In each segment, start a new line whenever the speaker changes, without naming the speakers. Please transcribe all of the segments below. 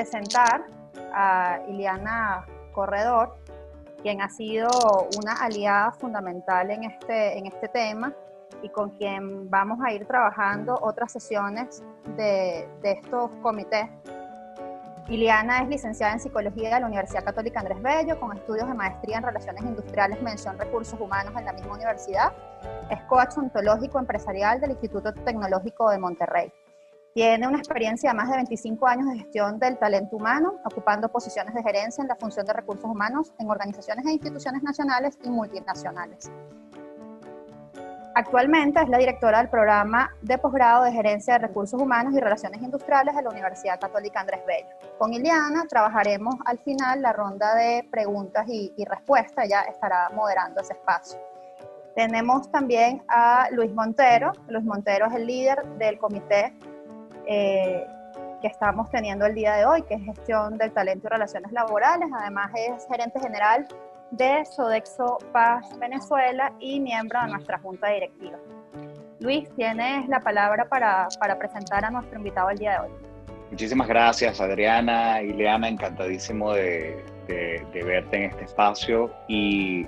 presentar a Ileana Corredor, quien ha sido una aliada fundamental en este tema y con quien vamos a ir trabajando otras sesiones de estos comités. Ileana es licenciada en Psicología de la Universidad Católica Andrés Bello, con estudios de maestría en Relaciones Industriales, mención Recursos Humanos en la misma universidad. Es coach ontológico empresarial del Instituto Tecnológico de Monterrey. Tiene una experiencia de más de 25 años de gestión del talento humano, ocupando posiciones de gerencia en la función de recursos humanos en organizaciones e instituciones nacionales y multinacionales. Actualmente es la directora del programa de posgrado de Gerencia de Recursos Humanos y Relaciones Industriales de la Universidad Católica Andrés Bello. Con Ileana trabajaremos al final la ronda de preguntas y respuestas, ella estará moderando ese espacio. Tenemos también a Luis Montero. Luis Montero es el líder del comité que estamos teniendo el día de hoy, que es Gestión del Talento y Relaciones Laborales. Además es gerente general de Sodexo Paz Venezuela y miembro de nuestra junta directiva. Luis, tienes la palabra para presentar a nuestro invitado el día de hoy.
Muchísimas gracias, Adriana. Ileana, encantadísimo de verte en este espacio y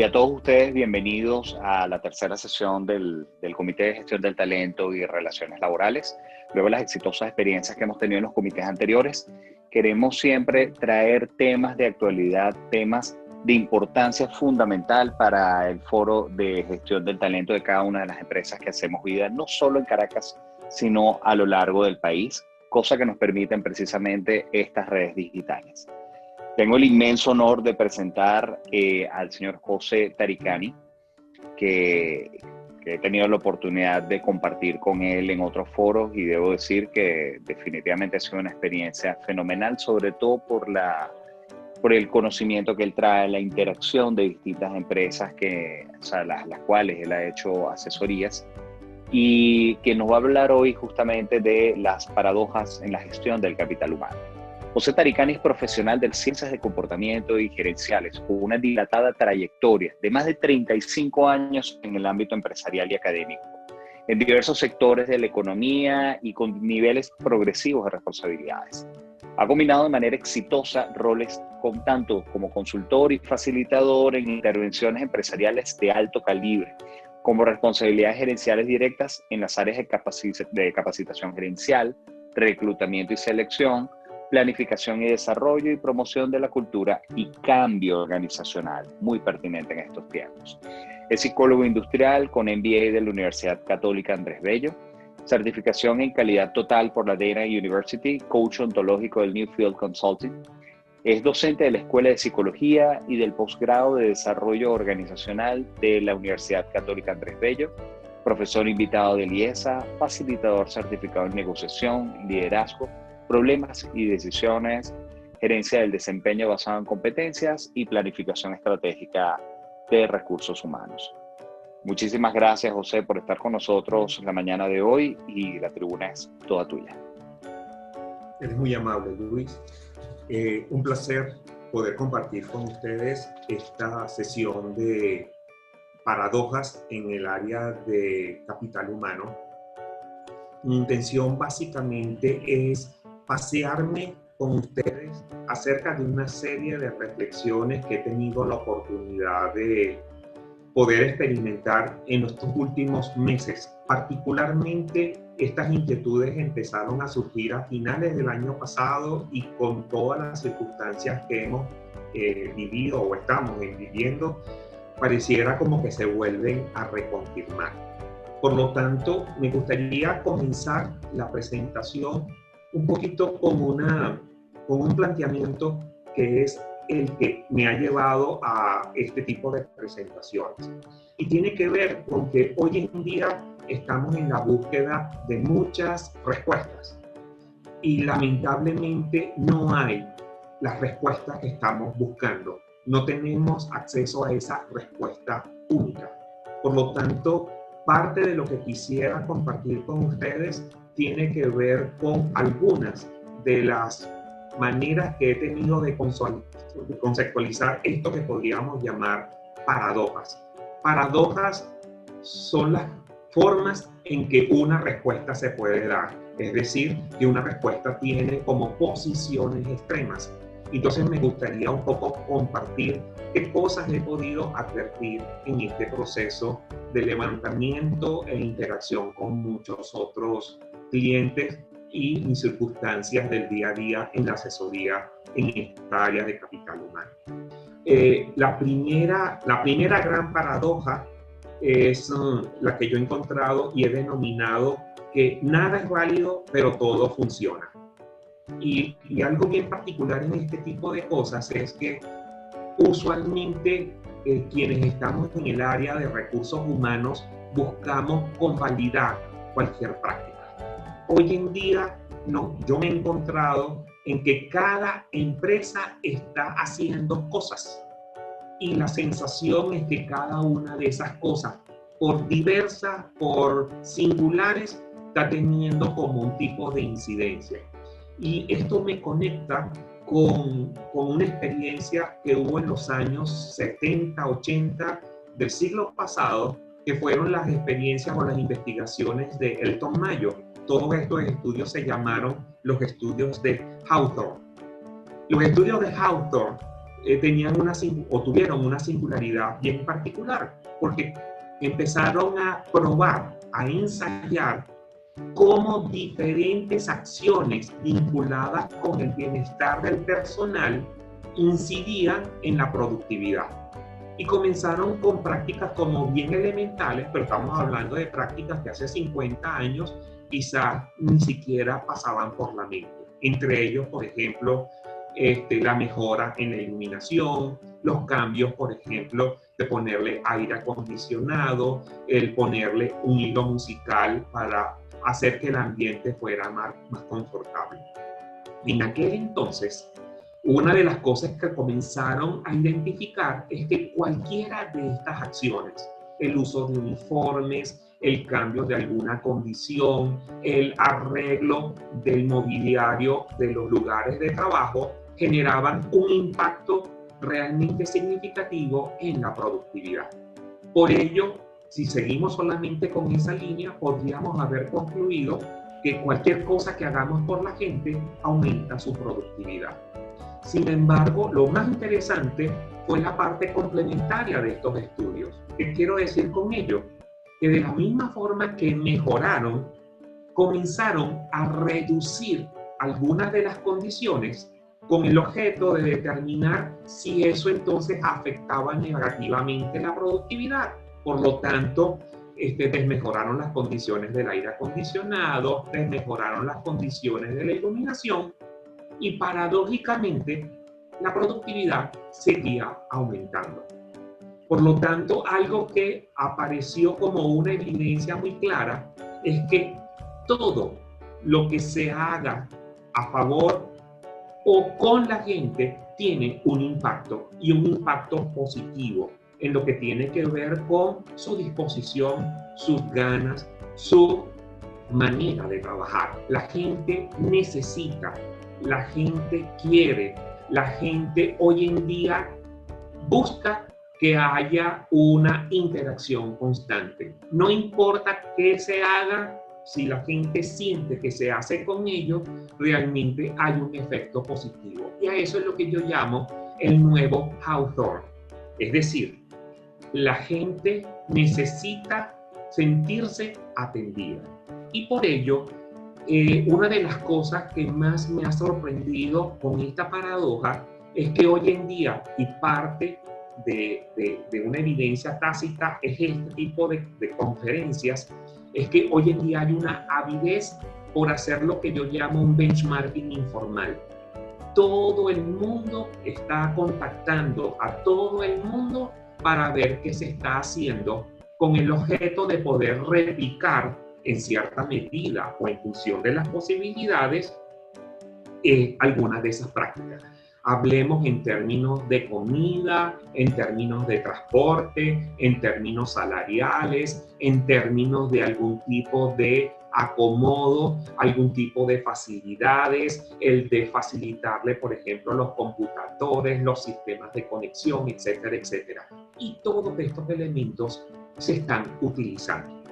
a todos ustedes bienvenidos a la tercera sesión del Comité de Gestión del Talento y Relaciones Laborales. Luego de las exitosas experiencias que hemos tenido en los comités anteriores, queremos siempre traer temas de actualidad, temas de importancia fundamental para el foro de gestión del talento de cada una de las empresas que hacemos vida, no solo en Caracas, sino a lo largo del país, cosa que nos permiten precisamente estas redes digitales. Tengo el inmenso honor de presentar al señor José Taricani, que he tenido la oportunidad de compartir con él en otros foros y debo decir que definitivamente ha sido una experiencia fenomenal, sobre todo por el conocimiento que él trae, la interacción de distintas empresas las cuales él ha hecho asesorías y que nos va a hablar hoy justamente de las paradojas en la gestión del capital humano. José Taricani es profesional de ciencias de comportamiento y gerenciales, con una dilatada trayectoria de más de 35 años en el ámbito empresarial y académico, en diversos sectores de la economía y con niveles progresivos de responsabilidades. Ha combinado de manera exitosa roles tanto como consultor y facilitador en intervenciones empresariales de alto calibre, como responsabilidades gerenciales directas en las áreas de capacitación gerencial, reclutamiento y selección, planificación y desarrollo y promoción de la cultura y cambio organizacional, muy pertinente en estos tiempos. Es psicólogo industrial con MBA de la Universidad Católica Andrés Bello, certificación en calidad total por la Dana University, coach ontológico del Newfield Consulting. Es docente de la Escuela de Psicología y del posgrado de Desarrollo Organizacional de la Universidad Católica Andrés Bello, profesor invitado del IESA, facilitador certificado en negociación, liderazgo, problemas y decisiones, gerencia del desempeño basado en competencias y planificación estratégica de recursos humanos. Muchísimas gracias, José, por estar con nosotros la mañana de hoy y la tribuna es toda tuya.
Eres muy amable, Luis. Un placer poder compartir con ustedes esta sesión de paradojas en el área de capital humano. Mi intención básicamente es pasearme con ustedes acerca de una serie de reflexiones que he tenido la oportunidad de poder experimentar en estos últimos meses. Particularmente, estas inquietudes empezaron a surgir a finales del año pasado y con todas las circunstancias que hemos vivido o estamos viviendo, pareciera como que se vuelven a reconfirmar. Por lo tanto, me gustaría comenzar la presentación un poquito con un planteamiento que es el que me ha llevado a este tipo de presentaciones. Y tiene que ver con que hoy en día estamos en la búsqueda de muchas respuestas. Y lamentablemente no hay las respuestas que estamos buscando. No tenemos acceso a esa respuesta única. Por lo tanto, parte de lo que quisiera compartir con ustedes tiene que ver con algunas de las maneras que he tenido de conceptualizar esto que podríamos llamar paradojas. Paradojas son las formas en que una respuesta se puede dar. Es decir, que una respuesta tiene como posiciones extremas. Entonces me gustaría un poco compartir qué cosas he podido advertir en este proceso de levantamiento e interacción con muchos otros clientes y mis circunstancias del día a día en la asesoría en esta área de capital humano. La primera gran paradoja es la que yo he encontrado y he denominado que nada es válido, pero todo funciona. Y algo bien particular en este tipo de cosas es que usualmente quienes estamos en el área de recursos humanos buscamos convalidar cualquier práctica. Hoy en día yo me he encontrado en que cada empresa está haciendo cosas y la sensación es que cada una de esas cosas, por diversas, por singulares, está teniendo como un tipo de incidencia. Y esto me conecta con una experiencia que hubo en los años 70, 80 del siglo pasado, que fueron las experiencias o las investigaciones de Elton Mayo. Todos estos estudios se llamaron los estudios de Hawthorne. Los estudios de Hawthorne tuvieron una singularidad bien particular, porque empezaron a probar, a ensayar cómo diferentes acciones vinculadas con el bienestar del personal incidían en la productividad. Y comenzaron con prácticas como bien elementales, pero estamos hablando de prácticas que hace 50 años quizás ni siquiera pasaban por la mente. Entre ellos, por ejemplo, la mejora en la iluminación, los cambios, por ejemplo, de ponerle aire acondicionado, el ponerle un hilo musical para hacer que el ambiente fuera más confortable. En aquel entonces, una de las cosas que comenzaron a identificar es que cualquiera de estas acciones, el uso de uniformes, el cambio de alguna condición, el arreglo del mobiliario de los lugares de trabajo, generaban un impacto realmente significativo en la productividad. Por ello, si seguimos solamente con esa línea, podríamos haber concluido que cualquier cosa que hagamos por la gente aumenta su productividad. Sin embargo, lo más interesante fue la parte complementaria de estos estudios. ¿Qué quiero decir con ello? Que de la misma forma que mejoraron, comenzaron a reducir algunas de las condiciones con el objeto de determinar si eso entonces afectaba negativamente la productividad. Por lo tanto, desmejoraron las condiciones del aire acondicionado, desmejoraron las condiciones de la iluminación y paradójicamente la productividad seguía aumentando. Por lo tanto, algo que apareció como una evidencia muy clara es que todo lo que se haga a favor o con la gente tiene un impacto y un impacto positivo en lo que tiene que ver con su disposición, sus ganas, su manera de trabajar. La gente necesita, la gente quiere, la gente hoy en día busca que haya una interacción constante. No importa qué se haga, si la gente siente que se hace con ello, realmente hay un efecto positivo. Y a eso es lo que yo llamo el nuevo Hawthorne. Es decir, la gente necesita sentirse atendida. Y por ello, una de las cosas que más me ha sorprendido con esta paradoja es que hoy en día, y parte de una evidencia tácita es este tipo de conferencias, es que hoy en día hay una avidez por hacer lo que yo llamo un benchmarking informal. Todo el mundo está contactando a todo el mundo para ver qué se está haciendo con el objeto de poder replicar en cierta medida o en función de las posibilidades algunas de esas prácticas. Hablemos en términos de comida, en términos de transporte, en términos salariales, en términos de algún tipo de acomodo, algún tipo de facilidades, el de facilitarle, por ejemplo, los computadores, los sistemas de conexión, etcétera, etcétera. Y todos estos elementos se están utilizando.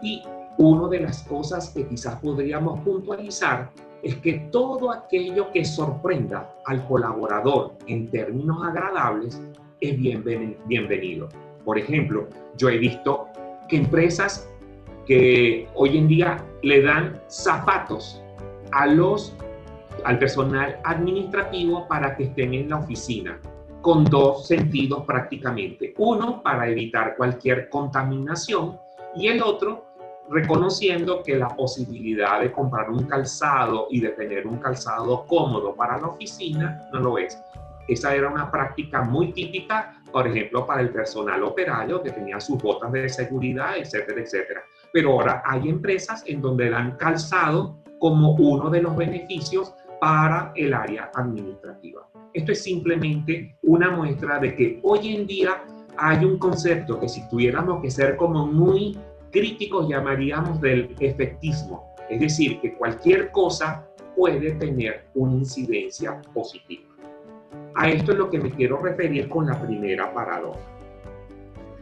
Y una de las cosas que quizás podríamos puntualizar es que todo aquello que sorprenda al colaborador en términos agradables es bienvenido. Por ejemplo, yo he visto que empresas que hoy en día le dan zapatos al personal administrativo para que estén en la oficina, con dos sentidos prácticamente. Uno, para evitar cualquier contaminación, y el otro, reconociendo que la posibilidad de comprar un calzado y de tener un calzado cómodo para la oficina no lo es. Esa era una práctica muy típica, por ejemplo, para el personal operario que tenía sus botas de seguridad, etcétera, etcétera. Pero ahora hay empresas en donde dan calzado como uno de los beneficios para el área administrativa. Esto es simplemente una muestra de que hoy en día hay un concepto que si tuviéramos que ser como muy críticos llamaríamos del efectismo, es decir, que cualquier cosa puede tener una incidencia positiva. A esto es lo que me quiero referir con la primera paradoja.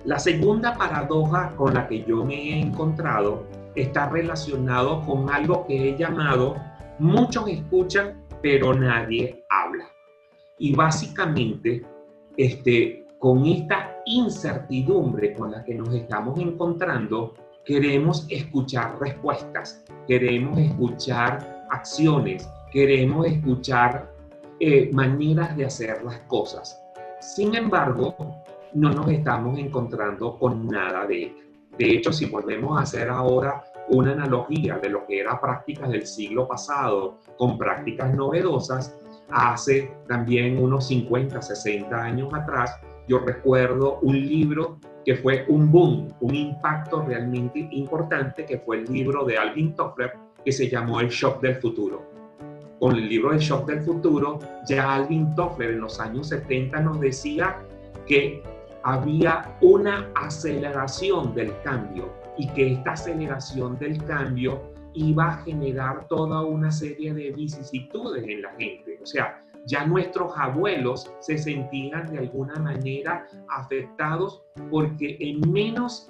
La segunda paradoja con la que yo me he encontrado está relacionado con algo que he llamado muchos escuchan, pero nadie habla. Y básicamente, con esta incertidumbre con la que nos estamos encontrando, queremos escuchar respuestas, queremos escuchar acciones, queremos escuchar maneras de hacer las cosas. Sin embargo, no nos estamos encontrando con nada de ello. De hecho, si volvemos a hacer ahora una analogía de lo que era prácticas del siglo pasado con prácticas novedosas, hace también unos 50, 60 años atrás, yo recuerdo un libro que fue un boom, un impacto realmente importante, que fue el libro de Alvin Toffler, que se llamó El Shock del Futuro. Con el libro El Shock del Futuro, ya Alvin Toffler en los años 70 nos decía que había una aceleración del cambio y que esta aceleración del cambio iba a generar toda una serie de vicisitudes en la gente. O sea, ya nuestros abuelos se sentían de alguna manera afectados porque en menos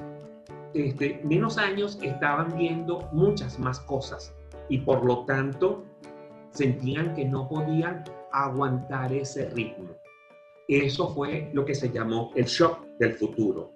años estaban viendo muchas más cosas y por lo tanto sentían que no podían aguantar ese ritmo. Eso fue lo que se llamó el shock del futuro.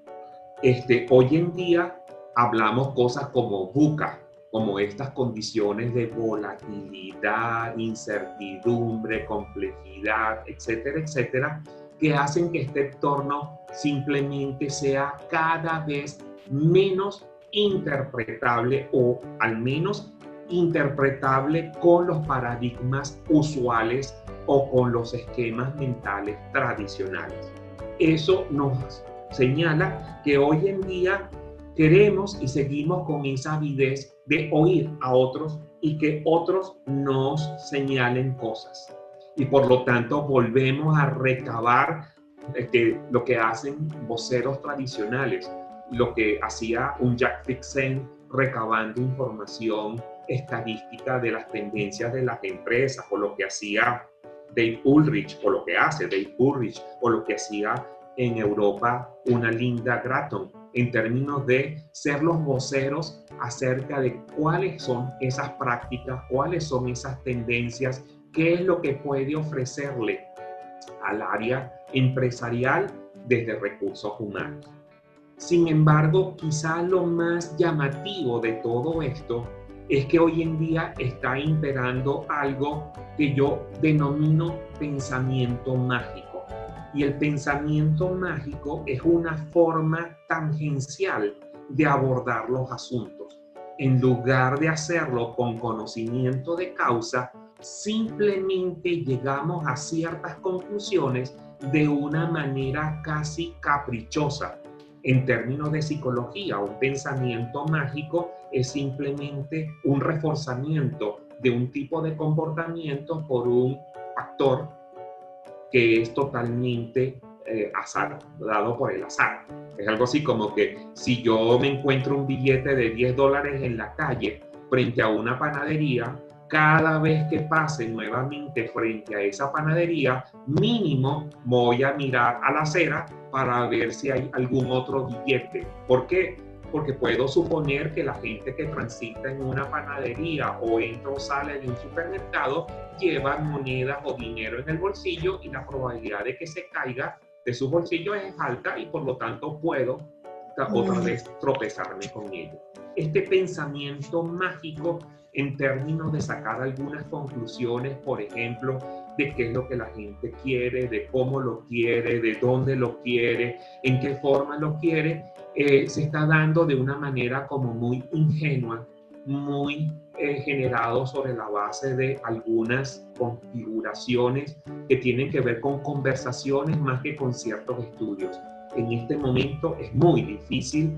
Hoy en día hablamos cosas como VUCA, como estas condiciones de volatilidad, incertidumbre, complejidad, etcétera, etcétera, que hacen que este entorno simplemente sea cada vez menos interpretable o al menos interpretable con los paradigmas usuales o con los esquemas mentales tradicionales. Eso nos señala que hoy en día queremos y seguimos con esa avidez de oír a otros y que otros nos señalen cosas. Y por lo tanto volvemos a recabar lo que hacen voceros tradicionales, lo que hacía un Jack Fixen recabando información estadística de las tendencias de las empresas, o lo que hacía Dave Ulrich, o lo que hace Dave Ulrich, o lo que hacía en Europa una Linda Gratton, en términos de ser los voceros acerca de cuáles son esas prácticas, cuáles son esas tendencias, qué es lo que puede ofrecerle al área empresarial desde recursos humanos. Sin embargo, quizá lo más llamativo de todo esto es que hoy en día está imperando algo que yo denomino pensamiento mágico. Y el pensamiento mágico es una forma tangencial de abordar los asuntos. En lugar de hacerlo con conocimiento de causa, simplemente llegamos a ciertas conclusiones de una manera casi caprichosa. En términos de psicología, un pensamiento mágico es simplemente un reforzamiento de un tipo de comportamiento por un factor que es totalmente dado por el azar. Es algo así como que si yo me encuentro un billete de $10 en la calle frente a una panadería, cada vez que pase nuevamente frente a esa panadería, mínimo voy a mirar a la acera para ver si hay algún otro billete. ¿Por qué? porque puedo suponer que la gente que transita en una panadería o entra o sale de un supermercado lleva monedas o dinero en el bolsillo y la probabilidad de que se caiga de su bolsillo es alta y por lo tanto puedo otra vez tropezarme con ello. Este pensamiento mágico en términos de sacar algunas conclusiones, por ejemplo, de qué es lo que la gente quiere, de cómo lo quiere, de dónde lo quiere, en qué forma lo quiere, se está dando de una manera como muy ingenua, muy generado sobre la base de algunas configuraciones que tienen que ver con conversaciones más que con ciertos estudios. En este momento es muy difícil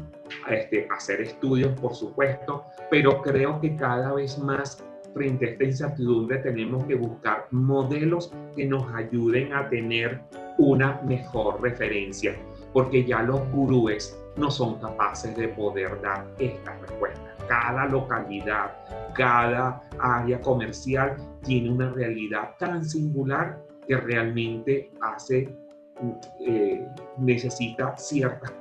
hacer estudios, por supuesto, pero creo que cada vez más frente a esta incertidumbre tenemos que buscar modelos que nos ayuden a tener una mejor referencia, porque ya los gurúes no son capaces de poder dar estas respuestas. Cada localidad, cada área comercial tiene una realidad tan singular que realmente necesita ciertas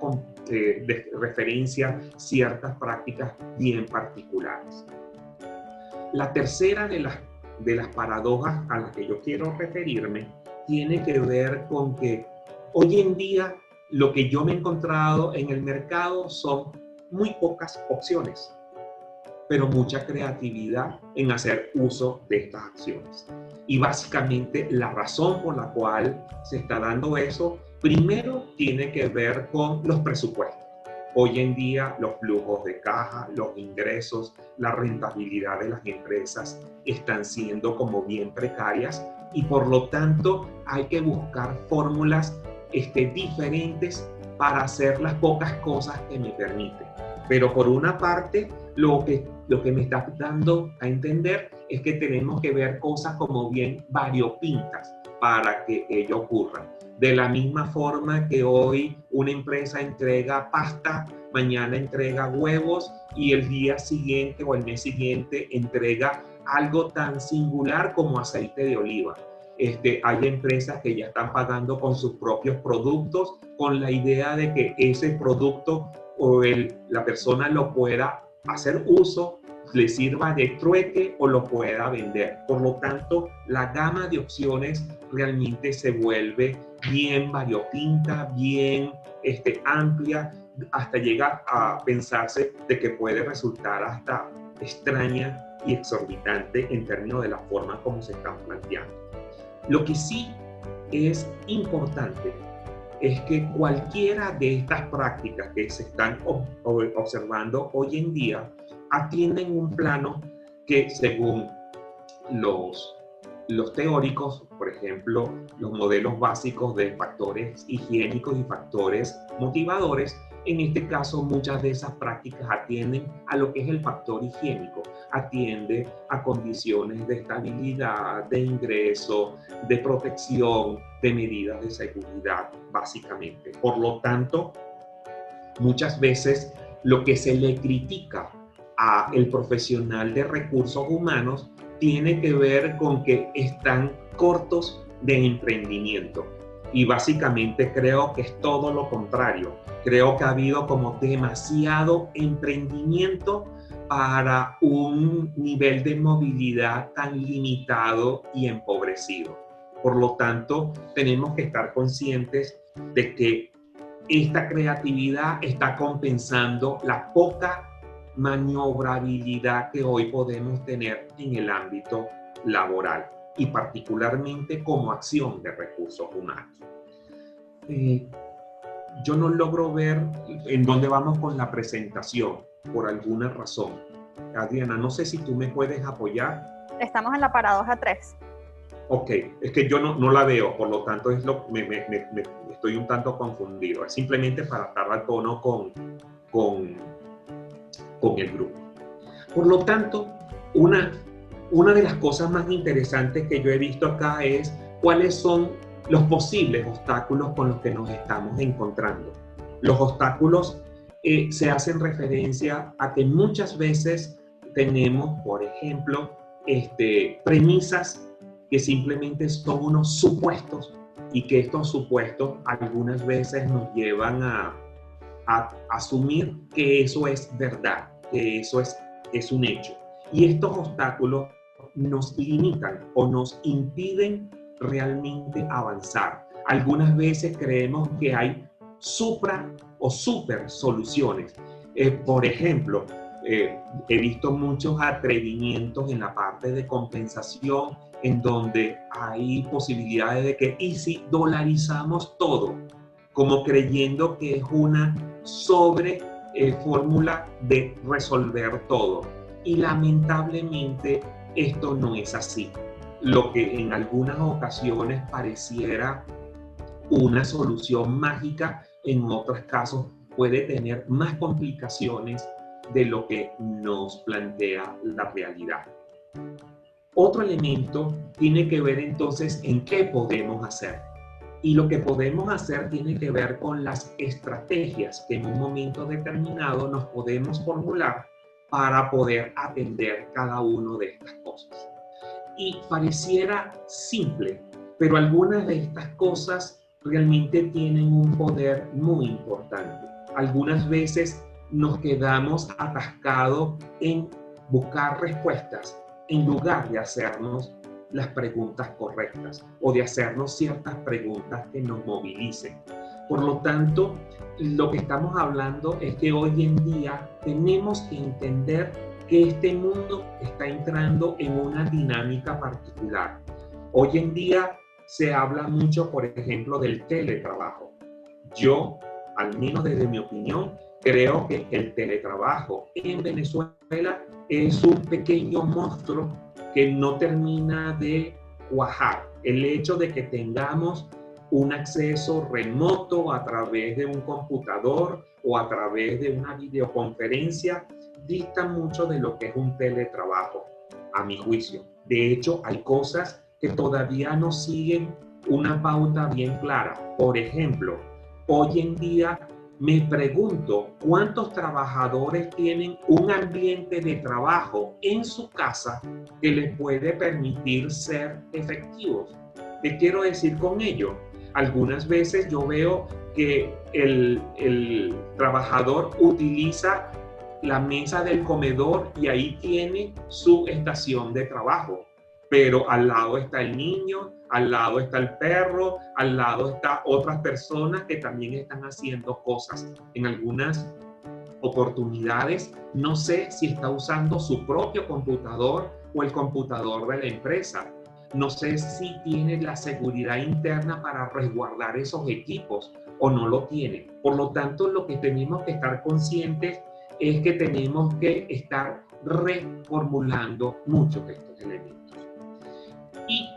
referencias, ciertas prácticas bien particulares. La tercera de las paradojas a las que yo quiero referirme tiene que ver con que hoy en día lo que yo me he encontrado en el mercado son muy pocas opciones, pero mucha creatividad en hacer uso de estas acciones. Y básicamente la razón por la cual se está dando eso, primero tiene que ver con los presupuestos. Hoy en día los flujos de caja, los ingresos, la rentabilidad de las empresas están siendo como bien precarias y por lo tanto hay que buscar fórmulas diferentes para hacer las pocas cosas que me permiten. Pero por una parte, lo que me está dando a entender es que tenemos que ver cosas como bien variopintas para que ello ocurra. De la misma forma que hoy una empresa entrega pasta, mañana entrega huevos y el día siguiente o el mes siguiente entrega algo tan singular como aceite de oliva. Hay empresas que ya están pagando con sus propios productos con la idea de que ese producto o la persona lo pueda hacer uso, le sirva de trueque o lo pueda vender. Por lo tanto, la gama de opciones realmente se vuelve bien variopinta, bien amplia, hasta llegar a pensarse de que puede resultar hasta extraña y exorbitante en términos de la forma como se están planteando. Lo que sí es importante es que cualquiera de estas prácticas que se están observando hoy en día atienden un plano que según los teóricos, por ejemplo, los modelos básicos de factores higiénicos y factores motivadores, en este caso muchas de esas prácticas atienden a lo que es el factor higiénico, atiende a condiciones de estabilidad, de ingreso, de protección, de medidas de seguridad, básicamente. Por lo tanto, muchas veces lo que se le critica a el profesional de recursos humanos tiene que ver con que están cortos de emprendimiento. Y básicamente creo que es todo lo contrario. Creo que ha habido como demasiado emprendimiento para un nivel de movilidad tan limitado y empobrecido. Por lo tanto, tenemos que estar conscientes de que esta creatividad está compensando la poca maniobrabilidad que hoy podemos tener en el ámbito laboral y particularmente como acción de recursos humanos. Yo no logro ver en dónde vamos con la presentación por alguna razón. Adriana, no sé si tú me puedes apoyar.
Estamos en la paradoja 3.
Ok, es que yo no la veo, por lo tanto estoy un tanto confundido. Es simplemente para estar a tono con el grupo. Por lo tanto, una de las cosas más interesantes que yo he visto acá es cuáles son los posibles obstáculos con los que nos estamos encontrando. Los obstáculos se hacen referencia a que muchas veces tenemos, por ejemplo, premisas que simplemente son unos supuestos y que estos supuestos algunas veces nos llevan a a asumir que eso es verdad, que eso es un hecho. Y estos obstáculos nos limitan o nos impiden realmente avanzar. Algunas veces creemos que hay supra o super soluciones. Por ejemplo, he visto muchos atrevimientos en la parte de compensación en donde hay posibilidades de que, ¿y si dolarizamos todo? Como creyendo que es una fórmula de resolver todo. Y lamentablemente esto no es así. Lo que en algunas ocasiones pareciera una solución mágica, en otros casos puede tener más complicaciones de lo que nos plantea la realidad. Otro elemento tiene que ver entonces en qué podemos hacer. Y lo que podemos hacer tiene que ver con las estrategias que en un momento determinado nos podemos formular para poder atender cada una de estas cosas. Y pareciera simple, pero algunas de estas cosas realmente tienen un poder muy importante. Algunas veces nos quedamos atascados en buscar respuestas en lugar de hacernos las preguntas correctas o de hacernos ciertas preguntas que nos movilicen. Por lo tanto, lo que estamos hablando es que hoy en día tenemos que entender que este mundo está entrando en una dinámica particular. Hoy en día se habla mucho, por ejemplo, del teletrabajo. Yo, al menos desde mi opinión, creo que el teletrabajo en Venezuela es un pequeño monstruo que no termina de cuajar. El hecho de que tengamos un acceso remoto a través de un computador o a través de una videoconferencia dista mucho de lo que es un teletrabajo, a mi juicio. De hecho, hay cosas que todavía no siguen una pauta bien clara. Por ejemplo, hoy en día me pregunto cuántos trabajadores tienen un ambiente de trabajo en su casa que les puede permitir ser efectivos. ¿Qué quiero decir con ello? Algunas veces yo veo que el trabajador utiliza la mesa del comedor y ahí tiene su estación de trabajo. Pero al lado está el niño, al lado está el perro, al lado están otras personas que también están haciendo cosas. En algunas oportunidades, no sé si está usando su propio computador o el computador de la empresa. No sé si tiene la seguridad interna para resguardar esos equipos o no lo tiene. Por lo tanto, lo que tenemos que estar conscientes es que tenemos que estar reformulando muchos de estos elementos. Y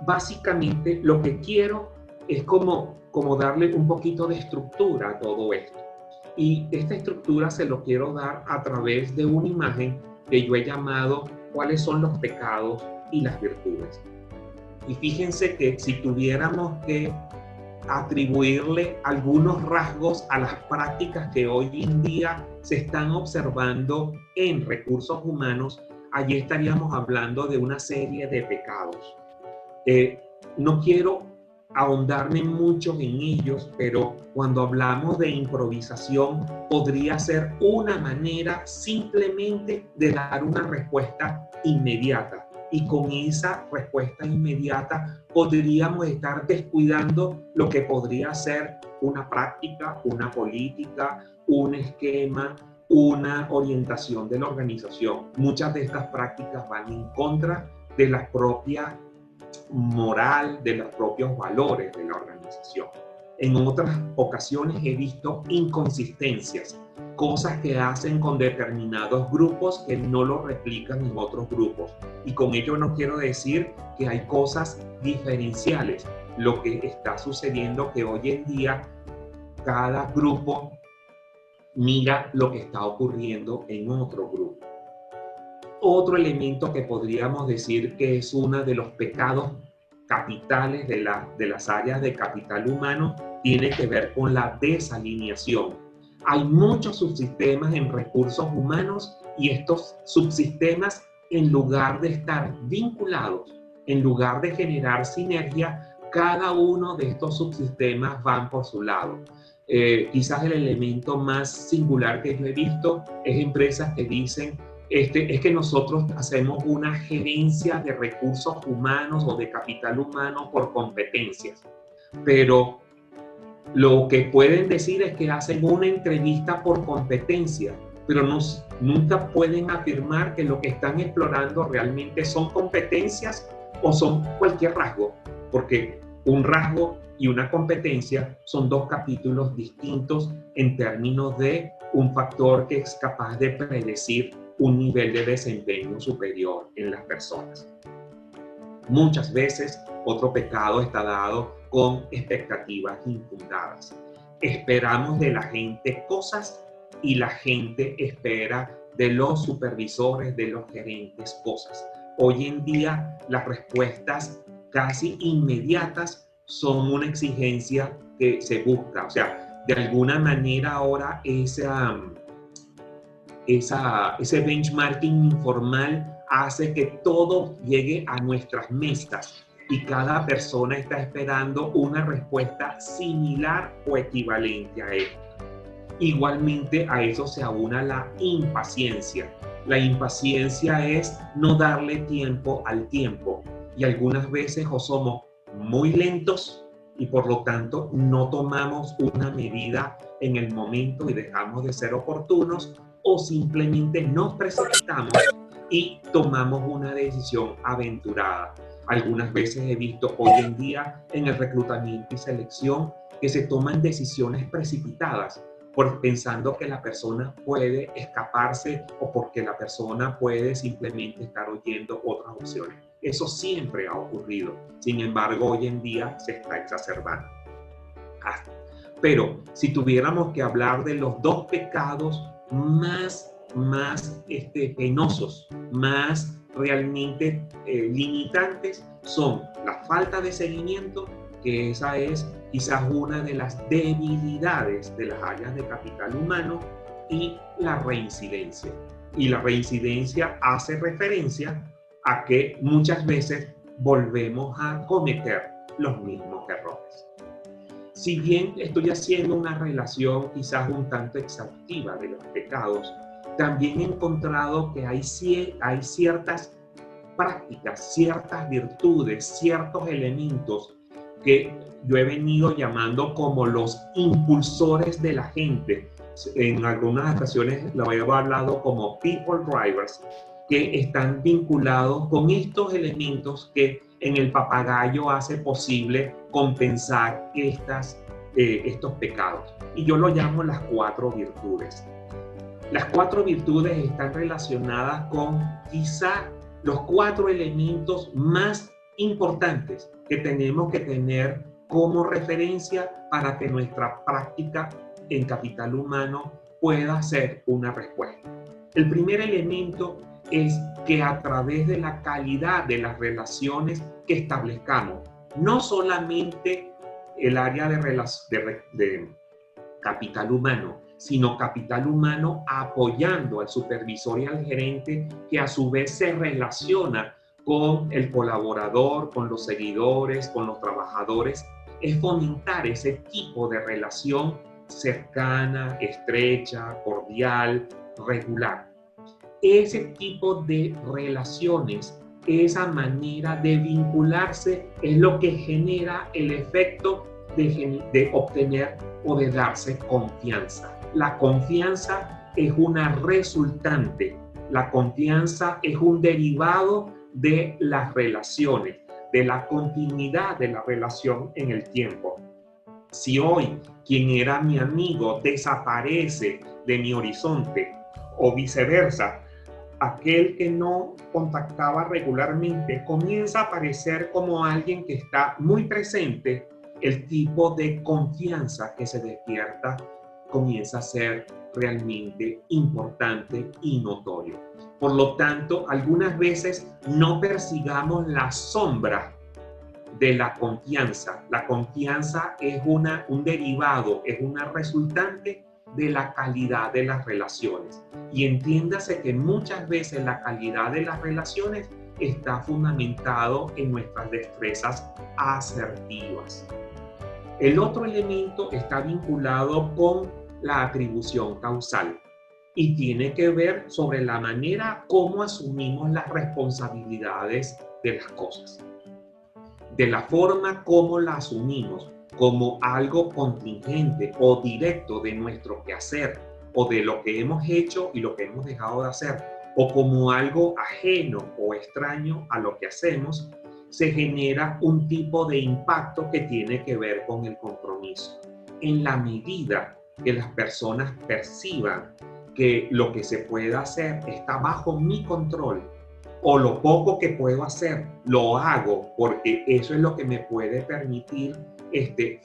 básicamente lo que quiero es como darle un poquito de estructura a todo esto. Y esta estructura se lo quiero dar a través de una imagen que yo he llamado ¿cuáles son los pecados y las virtudes? Y fíjense que si tuviéramos que atribuirle algunos rasgos a las prácticas que hoy en día se están observando en recursos humanos, allí estaríamos hablando de una serie de pecados. No quiero ahondarme mucho en ellos, pero cuando hablamos de improvisación, podría ser una manera simplemente de dar una respuesta inmediata. Y con esa respuesta inmediata podríamos estar descuidando lo que podría ser una práctica, una política, un esquema, una orientación de la organización. Muchas de estas prácticas van en contra de la propia moral, de los propios valores de la organización. En otras ocasiones he visto inconsistencias, cosas que hacen con determinados grupos que no lo replican en otros grupos. Y con ello no quiero decir que hay cosas diferenciales. Lo que está sucediendo que hoy en día cada grupo mira lo que está ocurriendo en otro grupo. Otro elemento que podríamos decir que es uno de los pecados capitales de las áreas de capital humano tiene que ver con la desalineación. Hay muchos subsistemas en recursos humanos y estos subsistemas, en lugar de estar vinculados, en lugar de generar sinergia, cada uno de estos subsistemas van por su lado. quizás el elemento más singular que yo he visto es empresas que dicen, es que nosotros hacemos una gerencia de recursos humanos o de capital humano por competencias, pero lo que pueden decir es que hacen una entrevista por competencia, pero nunca pueden afirmar que lo que están explorando realmente son competencias o son cualquier rasgo, porque un rasgo y una competencia son dos capítulos distintos en términos de un factor que es capaz de predecir un nivel de desempeño superior en las personas. Muchas veces otro pecado está dado con expectativas infundadas. Esperamos de la gente cosas y la gente espera de los supervisores, de los gerentes cosas. Hoy en día las respuestas casi inmediatas son una exigencia que se busca. O sea, de alguna manera ahora ese benchmarking informal hace que todo llegue a nuestras mesas y cada persona está esperando una respuesta similar o equivalente a él. Igualmente a eso se aúna la impaciencia. La impaciencia es no darle tiempo al tiempo y algunas veces o somos muy lentos y por lo tanto no tomamos una medida en el momento y dejamos de ser oportunos, o simplemente nos precipitamos y tomamos una decisión aventurada. Algunas veces he visto hoy en día en el reclutamiento y selección que se toman decisiones precipitadas pensando que la persona puede escaparse o porque la persona puede simplemente estar oyendo otras opciones. Eso siempre ha ocurrido. Sin embargo, hoy en día se está exacerbando. Pero si tuviéramos que hablar de los dos pecados más penosos, más realmente limitantes, son la falta de seguimiento, que esa es quizás una de las debilidades de las áreas de capital humano, y la reincidencia. Y la reincidencia hace referencia a que muchas veces volvemos a cometer los mismos errores. Si bien estoy haciendo una relación quizás un tanto exhaustiva de los pecados, también he encontrado que hay ciertas prácticas, ciertas virtudes, ciertos elementos que yo he venido llamando como los impulsores de la gente. En algunas ocasiones lo he hablado como people drivers, que están vinculados con estos elementos que en el papagayo hace posible compensar estos pecados. Y yo lo llamo las 4 virtudes. Las 4 virtudes están relacionadas con quizá los 4 elementos más importantes que tenemos que tener como referencia para que nuestra práctica en capital humano pueda ser una respuesta. El primer elemento es que a través de la calidad de las relaciones que establezcamos, no solamente el área de capital humano, sino capital humano apoyando al supervisor y al gerente, que a su vez se relaciona con el colaborador, con los seguidores, con los trabajadores, es fomentar ese tipo de relación cercana, estrecha, cordial, regular. Ese tipo de relaciones, esa manera de vincularse es lo que genera el efecto de obtener o de darse confianza. La confianza es una resultante, la confianza es un derivado de las relaciones, de la continuidad de la relación en el tiempo. Si hoy quien era mi amigo desaparece de mi horizonte o viceversa, aquel que no contactaba regularmente comienza a aparecer como alguien que está muy presente, el tipo de confianza que se despierta comienza a ser realmente importante y notorio. Por lo tanto, algunas veces no persigamos la sombra de la confianza. La confianza es un derivado, es una resultante de la calidad de las relaciones. Y entiéndase que muchas veces la calidad de las relaciones está fundamentado en nuestras destrezas asertivas. El otro elemento está vinculado con la atribución causal y tiene que ver sobre la manera como asumimos las responsabilidades de las cosas, de la forma como la asumimos como algo contingente o directo de nuestro quehacer o de lo que hemos hecho y lo que hemos dejado de hacer, o como algo ajeno o extraño a lo que hacemos, se genera un tipo de impacto que tiene que ver con el compromiso. En la medida que las personas perciban que lo que se pueda hacer está bajo mi control, o lo poco que puedo hacer lo hago porque eso es lo que me puede permitir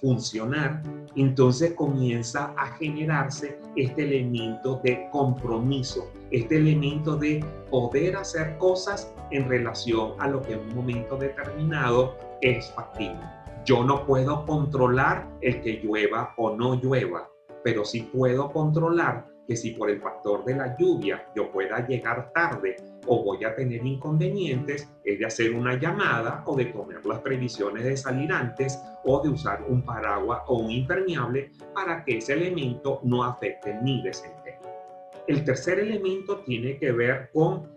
funcionar, entonces comienza a generarse este elemento de compromiso, este elemento de poder hacer cosas en relación a lo que en un momento determinado es factible. Yo no puedo controlar el que llueva o no llueva, pero sí puedo controlar que si por el factor de la lluvia yo pueda llegar tarde o voy a tener inconvenientes, es de hacer una llamada o de tomar las previsiones de salir antes o de usar un paraguas o un impermeable para que ese elemento no afecte mi desempeño. El tercer elemento tiene que ver con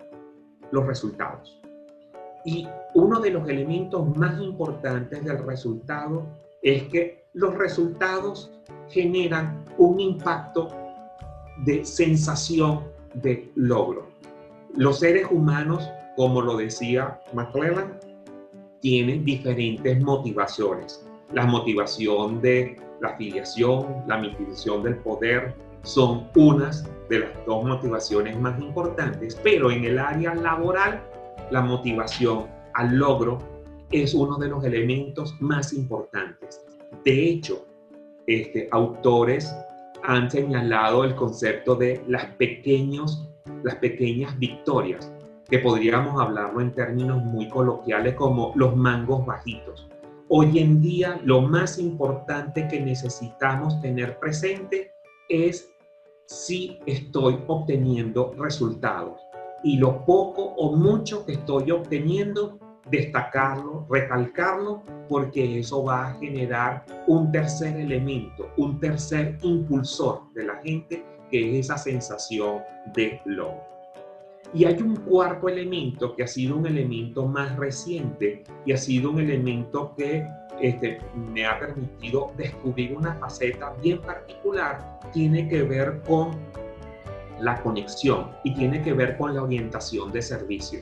los resultados. Y uno de los elementos más importantes del resultado es que los resultados generan un impacto de sensación de logro. Los seres humanos, como lo decía McClellan, tienen diferentes motivaciones. La motivación de la afiliación, la motivación del poder, son unas de las dos motivaciones más importantes, pero en el área laboral, la motivación al logro es uno de los elementos más importantes. De hecho, autores han señalado el concepto de las pequeñas victorias, que podríamos hablarlo en términos muy coloquiales como los mangos bajitos. Hoy en día, lo más importante que necesitamos tener presente es si estoy obteniendo resultados. Y lo poco o mucho que estoy obteniendo, destacarlo, recalcarlo, porque eso va a generar un tercer elemento, un tercer impulsor de la gente, que es esa sensación de logro. Y hay un cuarto elemento que ha sido un elemento más reciente y ha sido un elemento que me ha permitido descubrir una faceta bien particular, tiene que ver con la conexión y tiene que ver con la orientación de servicio.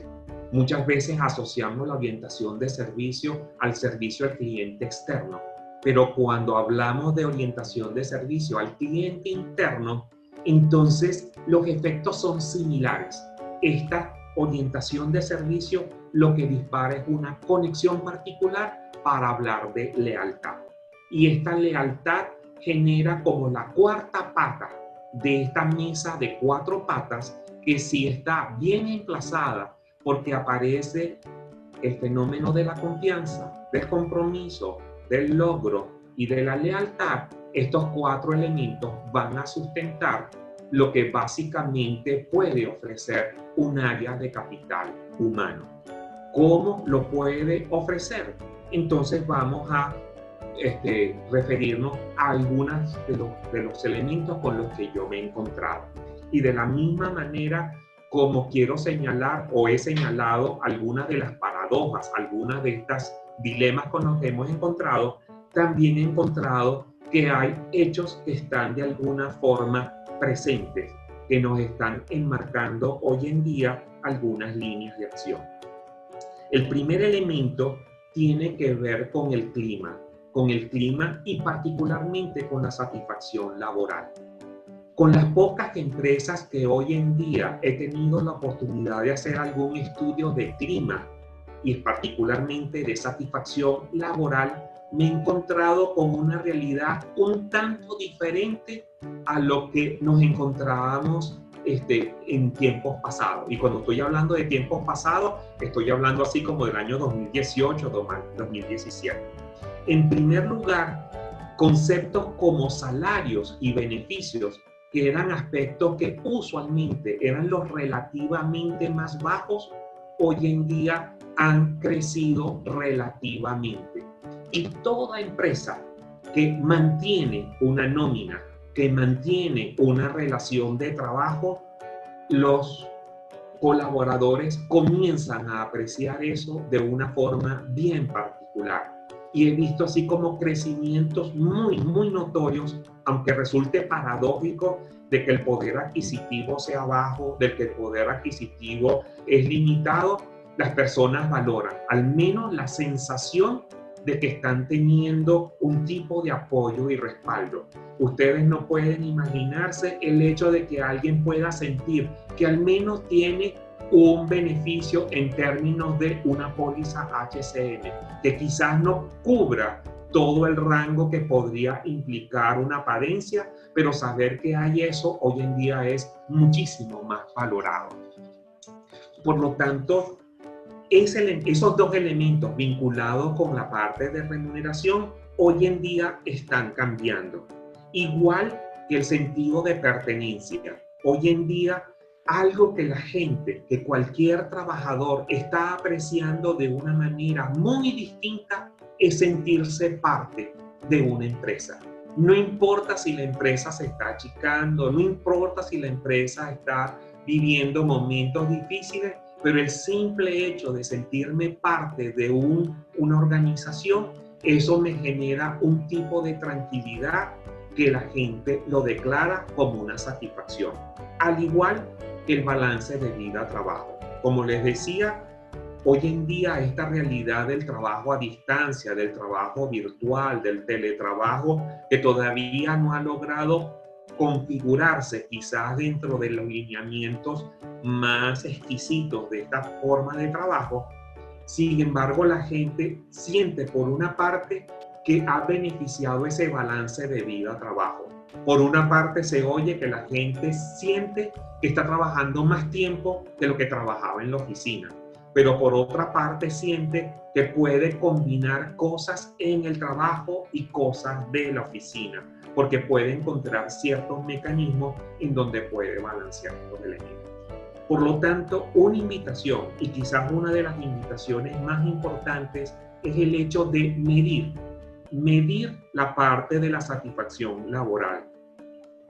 Muchas veces asociamos la orientación de servicio al servicio al cliente externo, pero cuando hablamos de orientación de servicio al cliente interno, entonces los efectos son similares. Esta orientación de servicio lo que dispara es una conexión particular para hablar de lealtad. Y esta lealtad genera como la cuarta pata de esta mesa de 4 patas, que si está bien emplazada, porque aparece el fenómeno de la confianza, del compromiso, del logro y de la lealtad, estos 4 elementos van a sustentar lo que básicamente puede ofrecer un área de capital humano. ¿Cómo lo puede ofrecer? Entonces vamos a referirnos a algunos de los elementos con los que yo me he encontrado. Y de la misma manera, como quiero señalar o he señalado algunas de las paradojas, algunas de estas dilemas con los que hemos encontrado, también he encontrado que hay hechos que están de alguna forma presentes, que nos están enmarcando hoy en día algunas líneas de acción. El primer elemento tiene que ver con el clima y particularmente con la satisfacción laboral. Con las pocas empresas que hoy en día he tenido la oportunidad de hacer algún estudio de clima y particularmente de satisfacción laboral, me he encontrado con una realidad un tanto diferente a lo que nos encontrábamos en tiempos pasados. Y cuando estoy hablando de tiempos pasados, estoy hablando así como del año 2018, 2017. En primer lugar, conceptos como salarios y beneficios, que eran aspectos que usualmente eran los relativamente más bajos, hoy en día han crecido relativamente. Y toda empresa que mantiene una nómina, que mantiene una relación de trabajo, los colaboradores comienzan a apreciar eso de una forma bien particular. Y he visto así como crecimientos muy, muy notorios, aunque resulte paradójico de que el poder adquisitivo sea bajo, de que el poder adquisitivo es limitado, las personas valoran al menos la sensación de que están teniendo un tipo de apoyo y respaldo. Ustedes no pueden imaginarse el hecho de que alguien pueda sentir que al menos tiene un beneficio en términos de una póliza HCM, que quizás no cubra todo el rango que podría implicar una padencia, pero saber que hay eso hoy en día es muchísimo más valorado. Por lo tanto, esos dos elementos vinculados con la parte de remuneración hoy en día están cambiando. Igual que el sentido de pertenencia. Hoy en día, algo que la gente, que cualquier trabajador está apreciando de una manera muy distinta es sentirse parte de una empresa. No importa si la empresa se está achicando, no importa si la empresa está viviendo momentos difíciles, pero el simple hecho de sentirme parte de una organización, eso me genera un tipo de tranquilidad que la gente lo declara como una satisfacción. Al igual que el balance de vida-trabajo. Como les decía, hoy en día esta realidad del trabajo a distancia, del trabajo virtual, del teletrabajo, que todavía no ha logrado configurarse quizás dentro de los lineamientos más exquisitos de esta forma de trabajo, sin embargo la gente siente por una parte que ha beneficiado ese balance de vida-trabajo. Por una parte se oye que la gente siente que está trabajando más tiempo de lo que trabajaba en la oficina, pero por otra parte siente que puede combinar cosas en el trabajo y cosas de la oficina, porque puede encontrar ciertos mecanismos en donde puede balancear los elementos. Por lo tanto, una invitación, y quizás una de las invitaciones más importantes, es el hecho de medir la parte de la satisfacción laboral.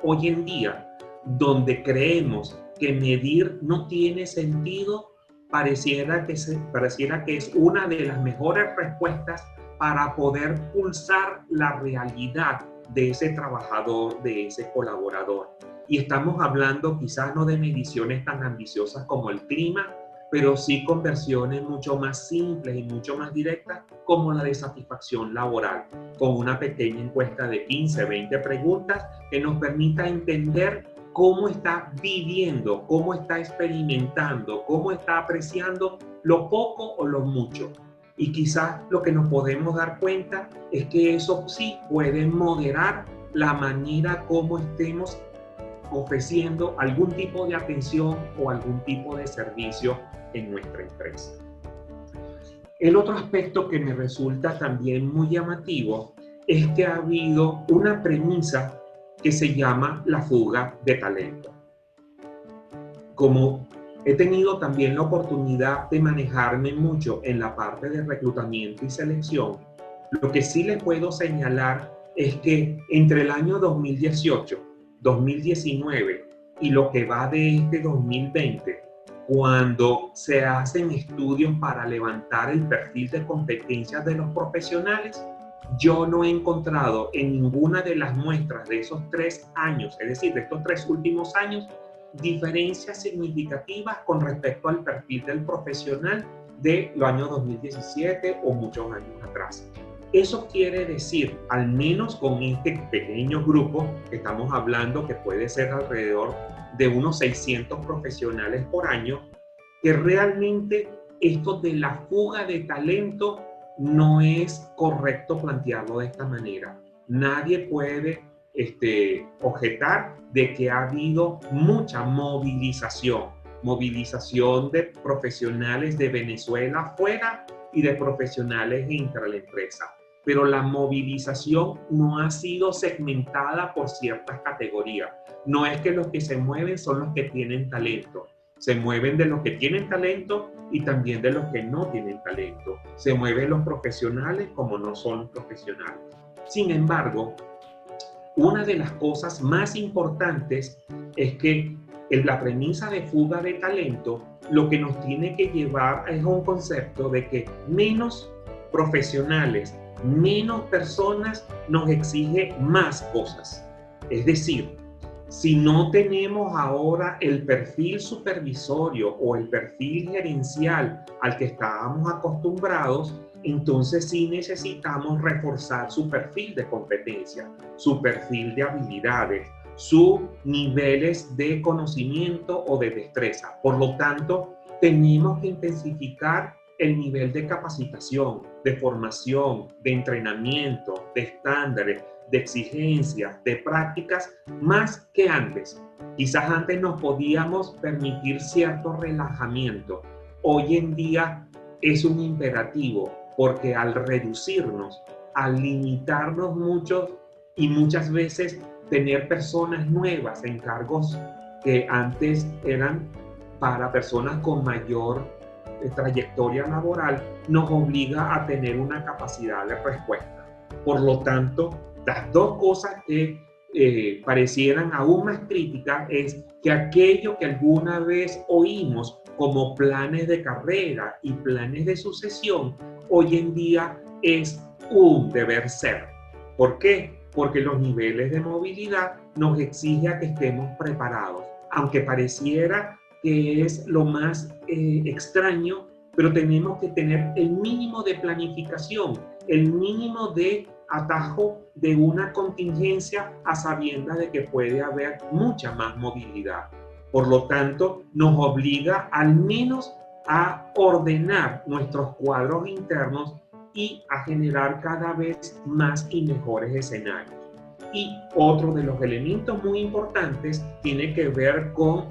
Hoy en día, donde creemos que medir no tiene sentido, pareciera que es una de las mejores respuestas para poder pulsar la realidad de ese trabajador, de ese colaborador. Y estamos hablando quizás no de mediciones tan ambiciosas como el clima, pero sí con versiones mucho más simples y mucho más directas como la de satisfacción laboral, con una pequeña encuesta de 15, 20 preguntas que nos permita entender cómo está viviendo, cómo está experimentando, cómo está apreciando lo poco o lo mucho. Y quizás lo que nos podemos dar cuenta es que eso sí puede moderar la manera como estemos ofreciendo algún tipo de atención o algún tipo de servicio en nuestra empresa. El otro aspecto que me resulta también muy llamativo es que ha habido una premisa que se llama la fuga de talento. Como he tenido también la oportunidad de manejarme mucho en la parte de reclutamiento y selección, lo que sí les puedo señalar es que entre el año 2018, 2019 y lo que va de este 2020, cuando se hacen estudios para levantar el perfil de competencias de los profesionales, yo no he encontrado en ninguna de las muestras de esos 3 años, es decir, de estos 3 últimos años, diferencias significativas con respecto al perfil del profesional de los años 2017 o muchos años atrás. Eso quiere decir, al menos con este pequeño grupo que estamos hablando, que puede ser alrededor de unos 600 profesionales por año, que realmente esto de la fuga de talento no es correcto plantearlo de esta manera. Nadie puede objetar de que ha habido mucha movilización de profesionales de Venezuela fuera y de profesionales entre la empresa. Pero la movilización no ha sido segmentada por ciertas categorías. No es que los que se mueven son los que tienen talento. Se mueven de los que tienen talento y también de los que no tienen talento. Se mueven los profesionales como no son profesionales. Sin embargo, una de las cosas más importantes es que en la premisa de fuga de talento lo que nos tiene que llevar es a un concepto de que menos profesionales, menos personas nos exige más cosas. Es decir, si no tenemos ahora el perfil supervisorio o el perfil gerencial al que estábamos acostumbrados, entonces sí necesitamos reforzar su perfil de competencia, su perfil de habilidades, sus niveles de conocimiento o de destreza. Por lo tanto, tenemos que intensificar el nivel de capacitación, de formación, de entrenamiento, de estándares, de exigencias, de prácticas, más que antes. Quizás antes nos podíamos permitir cierto relajamiento. Hoy en día es un imperativo, porque al reducirnos, al limitarnos mucho y muchas veces tener personas nuevas en cargos que antes eran para personas con mayor trayectoria laboral, nos obliga a tener una capacidad de respuesta. Por lo tanto, las dos cosas que parecieran aún más críticas es que aquello que alguna vez oímos como planes de carrera y planes de sucesión, hoy en día es un deber ser. ¿Por qué? Porque los niveles de movilidad nos exigen que estemos preparados, aunque pareciera que es lo más extraño, pero tenemos que tener el mínimo de planificación, el mínimo de atajo de una contingencia a sabiendas de que puede haber mucha más movilidad. Por lo tanto, nos obliga al menos a ordenar nuestros cuadros internos y a generar cada vez más y mejores escenarios. Y otro de los elementos muy importantes tiene que ver con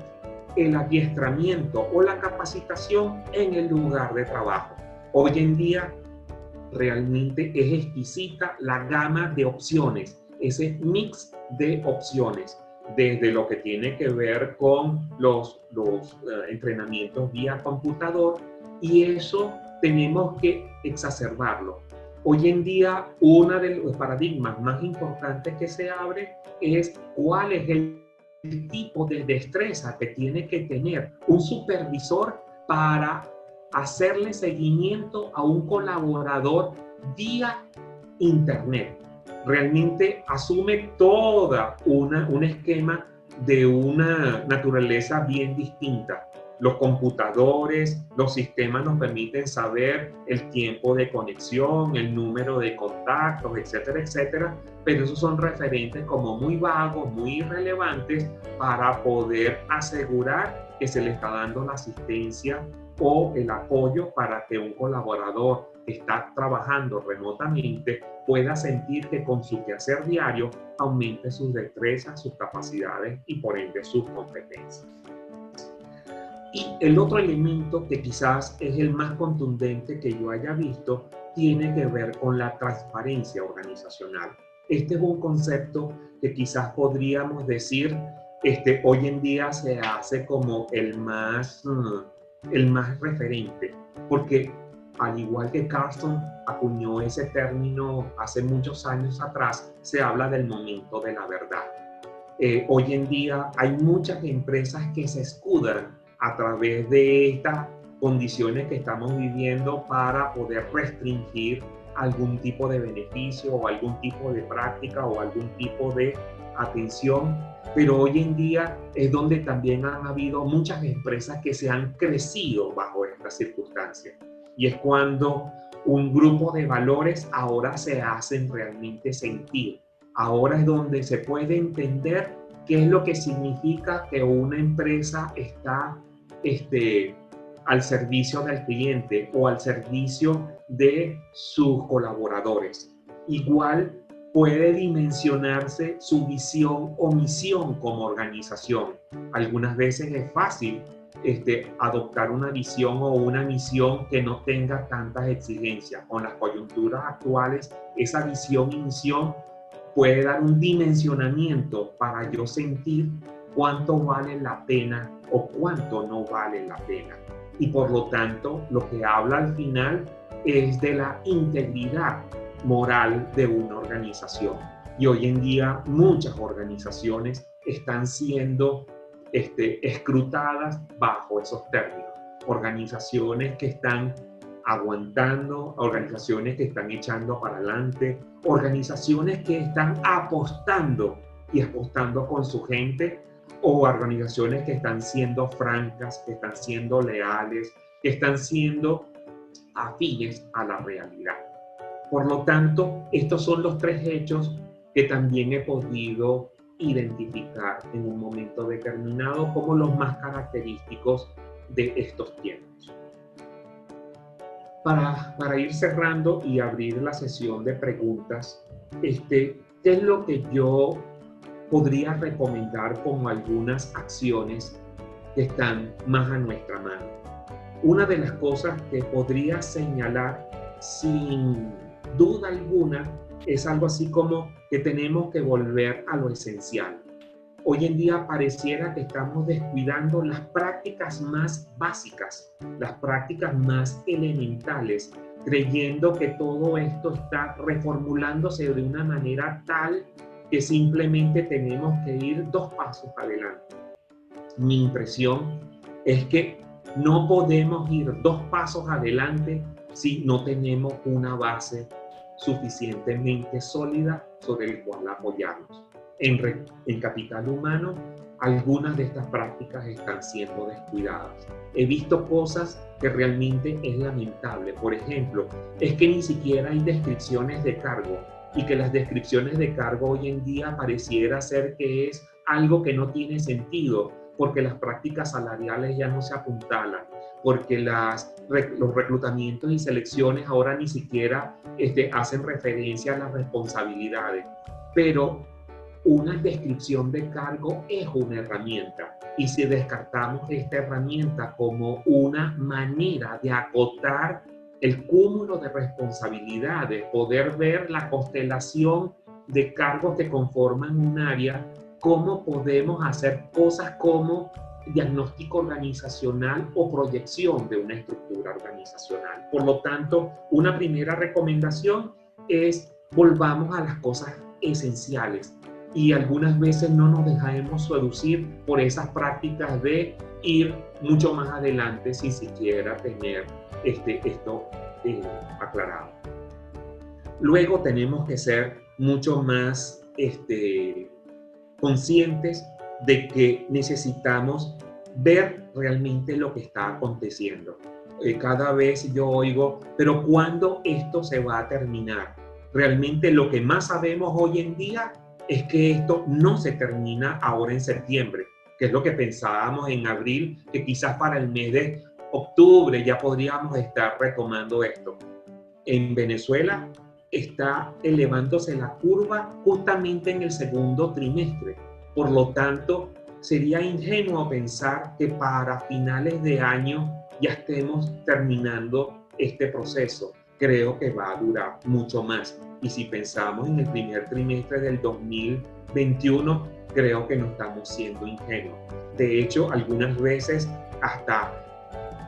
el adiestramiento o la capacitación en el lugar de trabajo. Hoy en día realmente es exquisita la gama de opciones, ese mix de opciones, desde lo que tiene que ver con los entrenamientos vía computador, y eso tenemos que exacerbarlo. Hoy en día, uno de los paradigmas más importantes que se abre es cuál es el tipo de destreza que tiene que tener un supervisor para hacerle seguimiento a un colaborador vía internet. Realmente asume toda un esquema de una naturaleza bien distinta. Los computadores, los sistemas nos permiten saber el tiempo de conexión, el número de contactos, etcétera, etcétera, pero esos son referentes como muy vagos, muy irrelevantes para poder asegurar que se le está dando la asistencia o el apoyo para que un colaborador que está trabajando remotamente pueda sentir que con su quehacer diario aumente sus destrezas, sus capacidades y por ende sus competencias. Y el otro elemento que quizás es el más contundente que yo haya visto tiene que ver con la transparencia organizacional. Este es un concepto que quizás podríamos decir hoy en día se hace como el más referente, porque al igual que Carlson acuñó ese término hace muchos años atrás, se habla del momento de la verdad. Hoy en día hay muchas empresas que se escudan a través de estas condiciones que estamos viviendo para poder restringir algún tipo de beneficio o algún tipo de práctica o algún tipo de atención, pero hoy en día es donde también han habido muchas empresas que se han crecido bajo estas circunstancias, y es cuando un grupo de valores ahora se hacen realmente sentir. Ahora es donde se puede entender qué es lo que significa que una empresa está al servicio del cliente o al servicio de sus colaboradores. Igual puede dimensionarse su visión o misión como organización. Algunas veces es fácil adoptar una visión o una misión que no tenga tantas exigencias. Con las coyunturas actuales, esa visión y misión puede dar un dimensionamiento para yo sentir cuánto vale la pena o cuánto no vale la pena. Y por lo tanto, lo que habla al final es de la integridad moral de una organización. Y hoy en día muchas organizaciones están siendo escrutadas bajo esos términos. Organizaciones que están aguantando, organizaciones que están echando para adelante, organizaciones que están apostando y apostando con su gente, o organizaciones que están siendo francas, que están siendo leales, que están siendo afines a la realidad. Por lo tanto, estos son los tres hechos que también he podido identificar en un momento determinado como los más característicos de estos tiempos. Para ir cerrando y abrir la sesión de preguntas, ¿qué es lo que yo podría recomendar como algunas acciones que están más a nuestra mano? Una de las cosas que podría señalar sin duda alguna es algo así como que tenemos que volver a lo esencial. Hoy en día pareciera que estamos descuidando las prácticas más básicas, las prácticas más elementales, creyendo que todo esto está reformulándose de una manera tal que simplemente tenemos que ir 2 pasos adelante. Mi impresión es que no podemos ir 2 pasos adelante si no tenemos una base suficientemente sólida sobre el cual apoyarnos. En capital humano, algunas de estas prácticas están siendo descuidadas. He visto cosas que realmente es lamentable. Por ejemplo, es que ni siquiera hay descripciones de cargo, y que las descripciones de cargo hoy en día pareciera ser que es algo que no tiene sentido, porque las prácticas salariales ya no se apuntalan, porque los reclutamientos y selecciones ahora ni siquiera hacen referencia a las responsabilidades. Pero una descripción de cargo es una herramienta, y si descartamos esta herramienta como una manera de acotar el cúmulo de responsabilidades, poder ver la constelación de cargos que conforman un área, cómo podemos hacer cosas como diagnóstico organizacional o proyección de una estructura organizacional. Por lo tanto, una primera recomendación es volvamos a las cosas esenciales, y algunas veces no nos dejemos seducir por esas prácticas de ir mucho más adelante sin siquiera tener esto aclarado. Luego tenemos que ser mucho más conscientes de que necesitamos ver realmente lo que está aconteciendo. Cada vez yo oigo, pero ¿cuándo esto se va a terminar? Realmente lo que más sabemos hoy en día es que esto no se termina ahora en septiembre, que es lo que pensábamos en abril, que quizás para el mes de octubre ya podríamos estar retomando esto. En Venezuela está elevándose la curva justamente en el segundo trimestre. Por lo tanto, sería ingenuo pensar que para finales de año ya estemos terminando este proceso. Creo que va a durar mucho más. Y si pensamos en el primer trimestre del 2021, creo que no estamos siendo ingenuos. De hecho, algunas veces hasta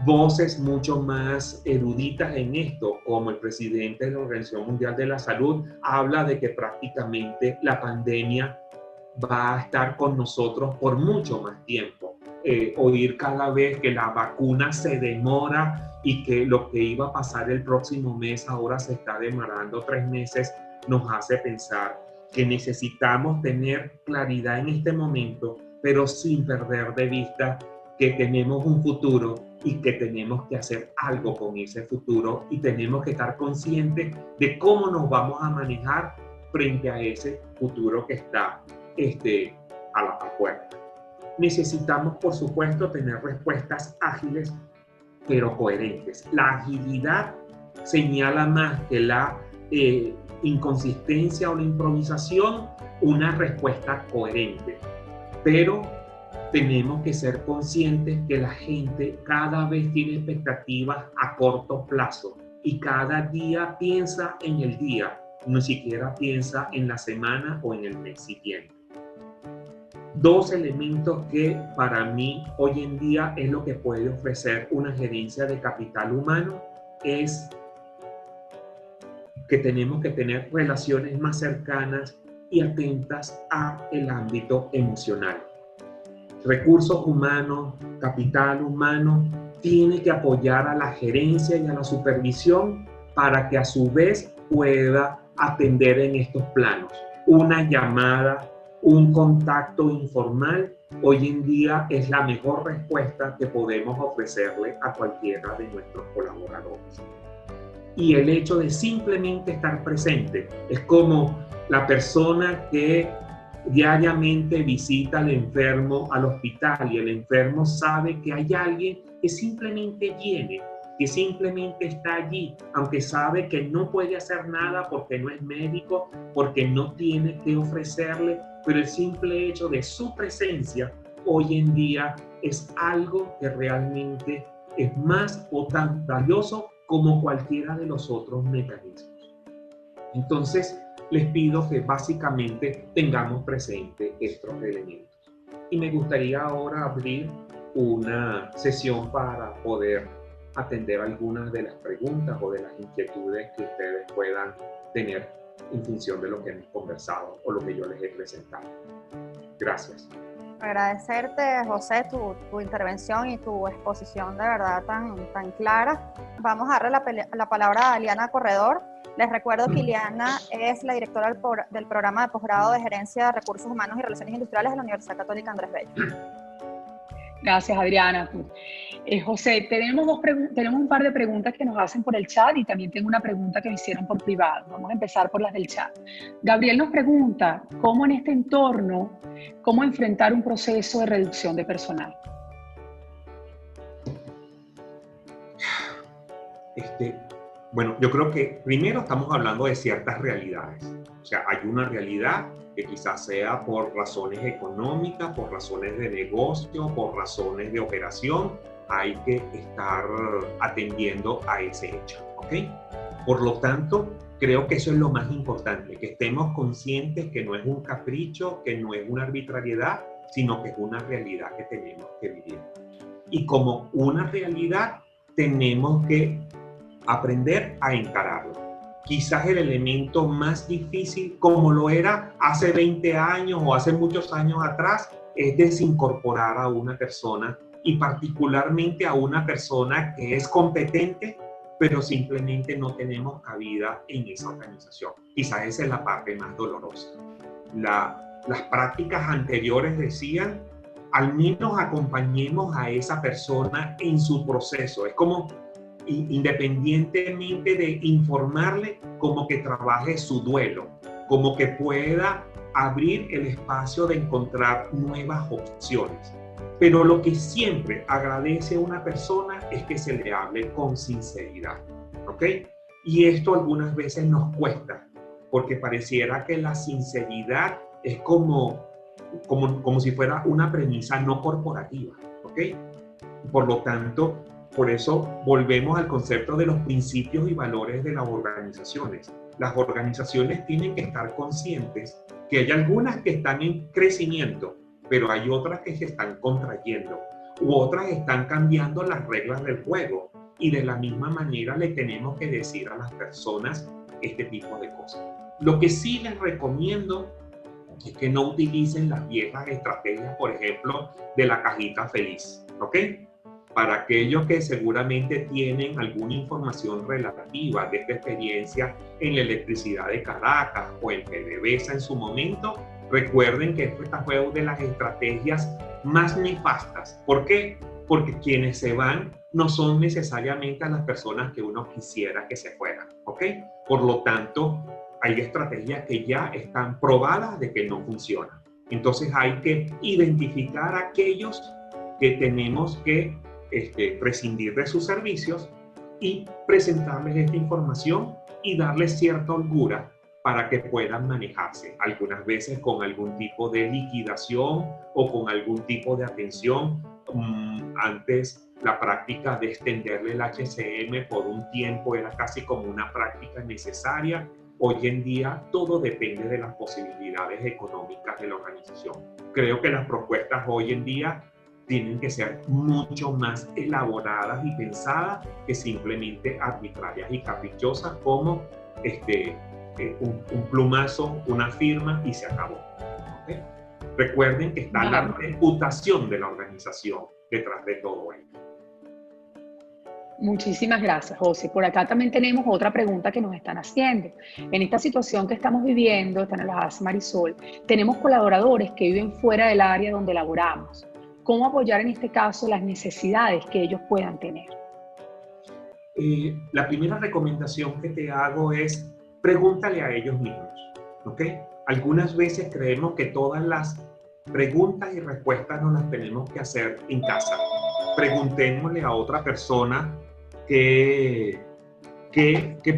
voces mucho más eruditas en esto, como el presidente de la Organización Mundial de la Salud, habla de que prácticamente la pandemia va a estar con nosotros por mucho más tiempo. Oír cada vez que la vacuna se demora y que lo que iba a pasar el próximo mes ahora se está demorando 3 meses, nos hace pensar que necesitamos tener claridad en este momento, pero sin perder de vista que tenemos un futuro y que tenemos que hacer algo con ese futuro, y tenemos que estar conscientes de cómo nos vamos a manejar frente a ese futuro que está a la puerta. Necesitamos, por supuesto, tener respuestas ágiles, pero coherentes. La agilidad señala más que la inconsistencia o la improvisación, una respuesta coherente. Pero tenemos que ser conscientes que la gente cada vez tiene expectativas a corto plazo, y cada día piensa en el día, no siquiera piensa en la semana o en el mes siguiente. 2 elementos que para mí hoy en día es lo que puede ofrecer una gerencia de capital humano es que tenemos que tener relaciones más cercanas y atentas al ámbito emocional. Recursos humanos, capital humano, tiene que apoyar a la gerencia y a la supervisión para que a su vez pueda atender en estos planos. Una llamada, un contacto informal, hoy en día es la mejor respuesta que podemos ofrecerle a cualquiera de nuestros colaboradores. Y el hecho de simplemente estar presente es como la persona que diariamente visita al enfermo al hospital y el enfermo sabe que hay alguien que simplemente viene, que simplemente está allí, aunque sabe que no puede hacer nada porque no es médico, porque no tiene que ofrecerle, pero el simple hecho de su presencia hoy en día es algo que realmente es más o tan valioso como cualquiera de los otros mecanismos. Entonces, les pido que básicamente tengamos presente estos elementos. Y me gustaría ahora abrir una sesión para poder atender algunas de las preguntas o de las inquietudes que ustedes puedan tener en función de lo que hemos conversado o lo que yo les he presentado. Gracias.
Agradecerte, José, tu intervención y tu exposición de verdad tan clara. Vamos a darle la palabra a Ileana Corredor. Les recuerdo que Ileana es la directora del programa de posgrado de Gerencia de Recursos Humanos y Relaciones Industriales de la Universidad Católica Andrés Bello.
Gracias, Adriana. José, tenemos un par de preguntas que nos hacen por el chat y también tengo una pregunta que me hicieron por privado. Vamos a empezar por las del chat. Gabriel nos pregunta, ¿cómo en este entorno, cómo enfrentar un proceso de reducción de personal?
Bueno, yo creo que primero estamos hablando de ciertas realidades. O sea, hay una realidad que quizás sea por razones económicas, por razones de negocio, por razones de operación. Hay que estar atendiendo a ese hecho, ¿ok? Por lo tanto, creo que eso es lo más importante, que estemos conscientes que no es un capricho, que no es una arbitrariedad, sino que es una realidad que tenemos que vivir. Y como una realidad, tenemos que aprender a encararlo. Quizás el elemento más difícil, como lo era hace 20 años o hace muchos años atrás, es desincorporar a una persona y particularmente a una persona que es competente, pero simplemente no tenemos cabida en esa organización. Quizás esa es la parte más dolorosa. Las prácticas anteriores decían, al menos acompañemos a esa persona en su proceso. Es como independientemente de informarle, como que trabaje su duelo, como que pueda abrir el espacio de encontrar nuevas opciones. Pero lo que siempre agradece a una persona es que se le hable con sinceridad, ¿ok? Y esto algunas veces nos cuesta, porque pareciera que la sinceridad es como si fuera una premisa no corporativa, ¿ok? Por lo tanto, por eso volvemos al concepto de los principios y valores de las organizaciones. Las organizaciones tienen que estar conscientes que hay algunas que están en crecimiento, pero hay otras que se están contrayendo, u otras están cambiando las reglas del juego. Y de la misma manera le tenemos que decir a las personas este tipo de cosas. Lo que sí les recomiendo es que no utilicen las viejas estrategias, por ejemplo, de la cajita feliz, ¿ok? Para aquellos que seguramente tienen alguna información relativa de esta experiencia en la electricidad de Caracas o el PDVSA en su momento, recuerden que esta fue una de las estrategias más nefastas. ¿Por qué? Porque quienes se van no son necesariamente las personas que uno quisiera que se fueran, ¿ok? Por lo tanto, hay estrategias que ya están probadas de que no funcionan. Entonces hay que identificar a aquellos que tenemos que prescindir de sus servicios y presentarles esta información y darles cierta holgura para que puedan manejarse, algunas veces con algún tipo de liquidación o con algún tipo de atención. Antes la práctica de extenderle el HCM por un tiempo era casi como una práctica necesaria. Hoy en día todo depende de las posibilidades económicas de la organización. Creo que las propuestas hoy en día tienen que ser mucho más elaboradas y pensadas que simplemente arbitrarias y caprichosas como un plumazo, una firma y se acabó. ¿Okay? Recuerden que está la reputación de la organización detrás de todo ello.
Muchísimas gracias, José. Por acá también tenemos otra pregunta que nos están haciendo. En esta situación que estamos viviendo, esta nos la hace Marisol, tenemos colaboradores que viven fuera del área donde laboramos. ¿Cómo apoyar en este caso las necesidades que ellos puedan tener?
La primera recomendación que te hago es pregúntale a ellos mismos, ¿ok? Algunas veces creemos que todas las preguntas y respuestas nos las tenemos que hacer en casa. Preguntémosle a otra persona qué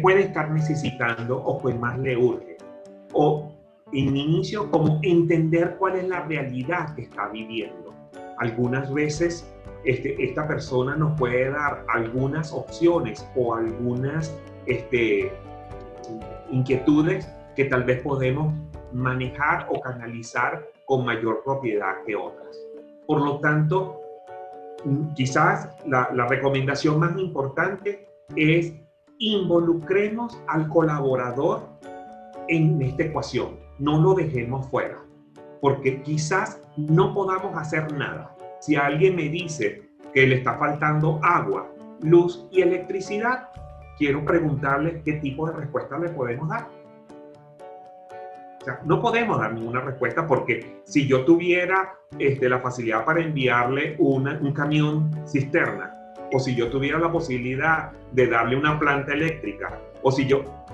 puede estar necesitando o qué más le urge. O en inicio, como entender cuál es la realidad que está viviendo. Algunas veces esta persona nos puede dar algunas opciones o algunas inquietudes que tal vez podemos manejar o canalizar con mayor propiedad que otras. Por lo tanto, quizás la recomendación más importante es involucremos al colaborador en esta ecuación. No lo dejemos fuera, porque quizás no podamos hacer nada. Si alguien me dice que le está faltando agua, luz y electricidad, quiero preguntarle qué tipo de respuesta le podemos dar. O sea, no podemos dar ninguna respuesta porque si yo tuviera la facilidad para enviarle un camión cisterna, o si yo tuviera la posibilidad de darle una planta eléctrica,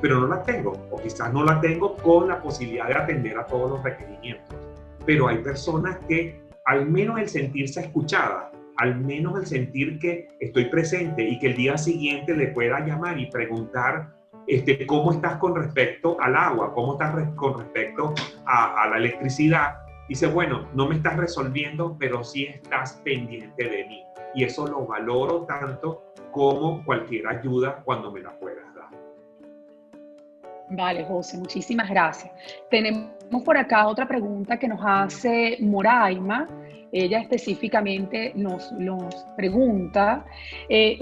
pero no la tengo, o quizás no la tengo con la posibilidad de atender a todos los requerimientos. Pero hay personas que al menos el sentirse escuchada, al menos el sentir que estoy presente y que el día siguiente le pueda llamar y preguntar cómo estás con respecto al agua, cómo estás con respecto a la electricidad. Dice, bueno, no me estás resolviendo, pero sí estás pendiente de mí. Y eso lo valoro tanto como cualquier ayuda cuando me la puedas dar.
Vale, José, muchísimas gracias. Tenemos por acá otra pregunta que nos hace Moraima. Ella específicamente nos pregunta,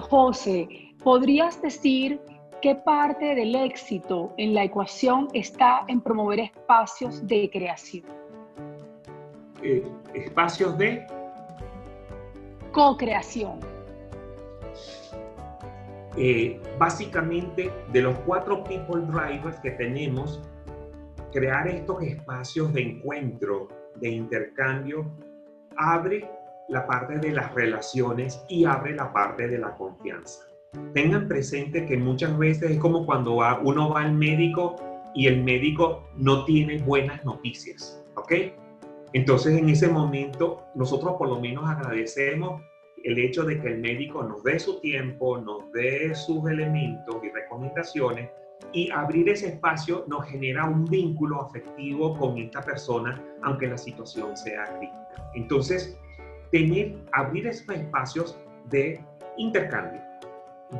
José, ¿podrías decir qué parte del éxito en la ecuación está en promover espacios de creación?
Espacios de
co-creación.
Básicamente, de los 4 people drivers que tenemos, crear estos espacios de encuentro, de intercambio, abre la parte de las relaciones y abre la parte de la confianza. Tengan presente que muchas veces es como cuando uno va al médico y el médico no tiene buenas noticias, ¿ok? Entonces, en ese momento, nosotros por lo menos agradecemos el hecho de que el médico nos dé su tiempo, nos dé sus elementos y recomendaciones, y abrir ese espacio nos genera un vínculo afectivo con esta persona, aunque la situación sea crítica. Entonces, abrir esos espacios de intercambio,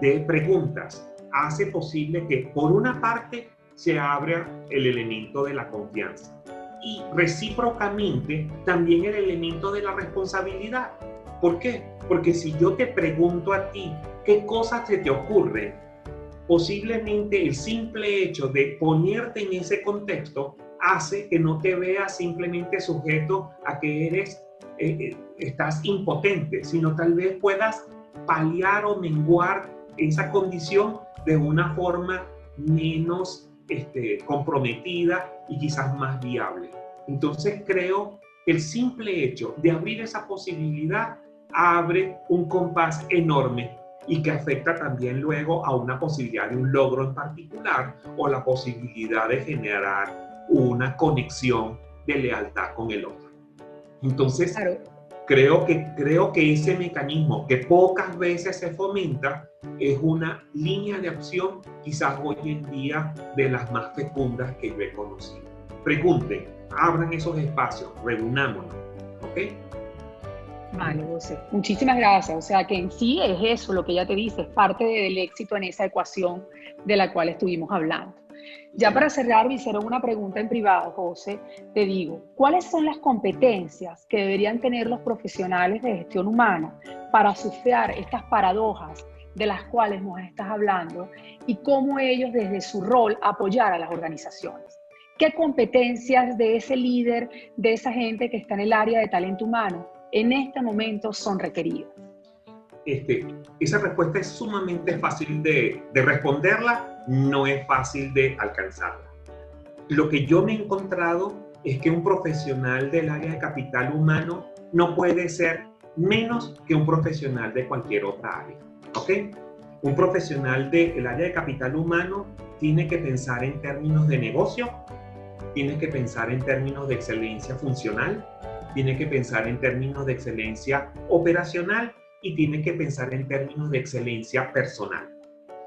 de preguntas, hace posible que por una parte se abra el elemento de la confianza y recíprocamente también el elemento de la responsabilidad. ¿Por qué? Porque si yo te pregunto a ti qué cosas se te ocurren, posiblemente el simple hecho de ponerte en ese contexto hace que no te veas simplemente sujeto a que estás impotente, sino tal vez puedas paliar o menguar esa condición de una forma menos comprometida y quizás más viable. Entonces creo que el simple hecho de abrir esa posibilidad abre un compás enorme y que afecta también luego a una posibilidad de un logro en particular o la posibilidad de generar una conexión de lealtad con el otro. Entonces, claro, creo que ese mecanismo que pocas veces se fomenta es una línea de acción quizás hoy en día de las más fecundas que yo he conocido. Pregunten, abran esos espacios, reunámonos, ¿ok?
Vale, José. Muchísimas gracias. O sea que en sí es eso lo que ella te dice, es parte del éxito en esa ecuación de la cual estuvimos hablando. Ya para cerrar, me hicieron una pregunta en privado, José. Te digo, ¿cuáles son las competencias que deberían tener los profesionales de gestión humana para surfear estas paradojas de las cuales nos estás hablando y cómo ellos desde su rol apoyar a las organizaciones? ¿Qué competencias de ese líder, de esa gente que está en el área de talento humano, en este momento son requeridas?
Esa respuesta es sumamente fácil de responderla, no es fácil de alcanzarla. Lo que yo me he encontrado es que un profesional del área de capital humano no puede ser menos que un profesional de cualquier otra área, ¿ok? Un profesional del área de capital humano tiene que pensar en términos de negocio, tiene que pensar en términos de excelencia funcional, tiene que pensar en términos de excelencia operacional y tiene que pensar en términos de excelencia personal.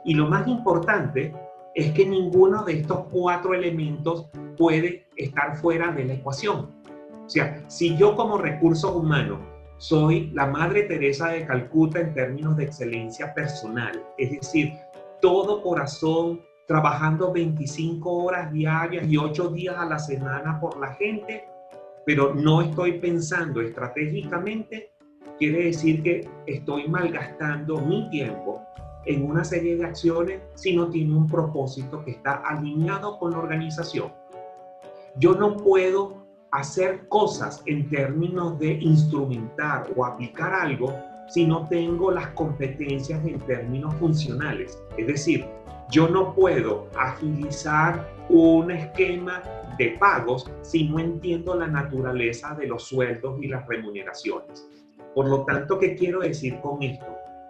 Y lo más importante es que ninguno de estos 4 elementos puede estar fuera de la ecuación. O sea, si yo como recursos humanos soy la Madre Teresa de Calcuta en términos de excelencia personal, es decir, todo corazón, trabajando 25 horas diarias y 8 días a la semana por la gente, pero no estoy pensando estratégicamente, quiere decir que estoy malgastando mi tiempo en una serie de acciones si no tiene un propósito que está alineado con la organización. Yo no puedo hacer cosas en términos de instrumentar o aplicar algo si no tengo las competencias en términos funcionales. Es decir, yo no puedo agilizar un esquema de pagos si no entiendo la naturaleza de los sueldos y las remuneraciones. Por lo tanto, ¿qué quiero decir con esto?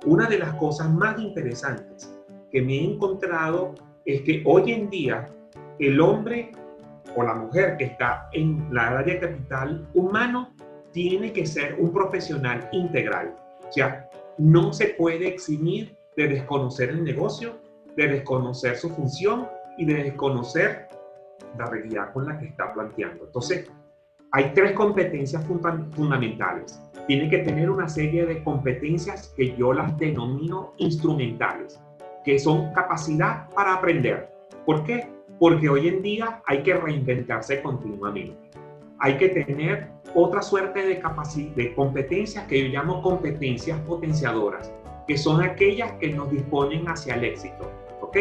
Una de las cosas más interesantes que me he encontrado es que hoy en día el hombre o la mujer que está en la área de capital humano tiene que ser un profesional integral. O sea, no se puede eximir de desconocer el negocio, de desconocer su función y de desconocer la realidad con la que está planteando. Entonces, hay 3 competencias fundamentales. Tiene que tener una serie de competencias que yo las denomino instrumentales, que son capacidad para aprender. ¿Por qué? Porque hoy en día hay que reinventarse continuamente. Hay que tener otra suerte de competencias que yo llamo competencias potenciadoras, que son aquellas que nos disponen hacia el éxito, ¿ok?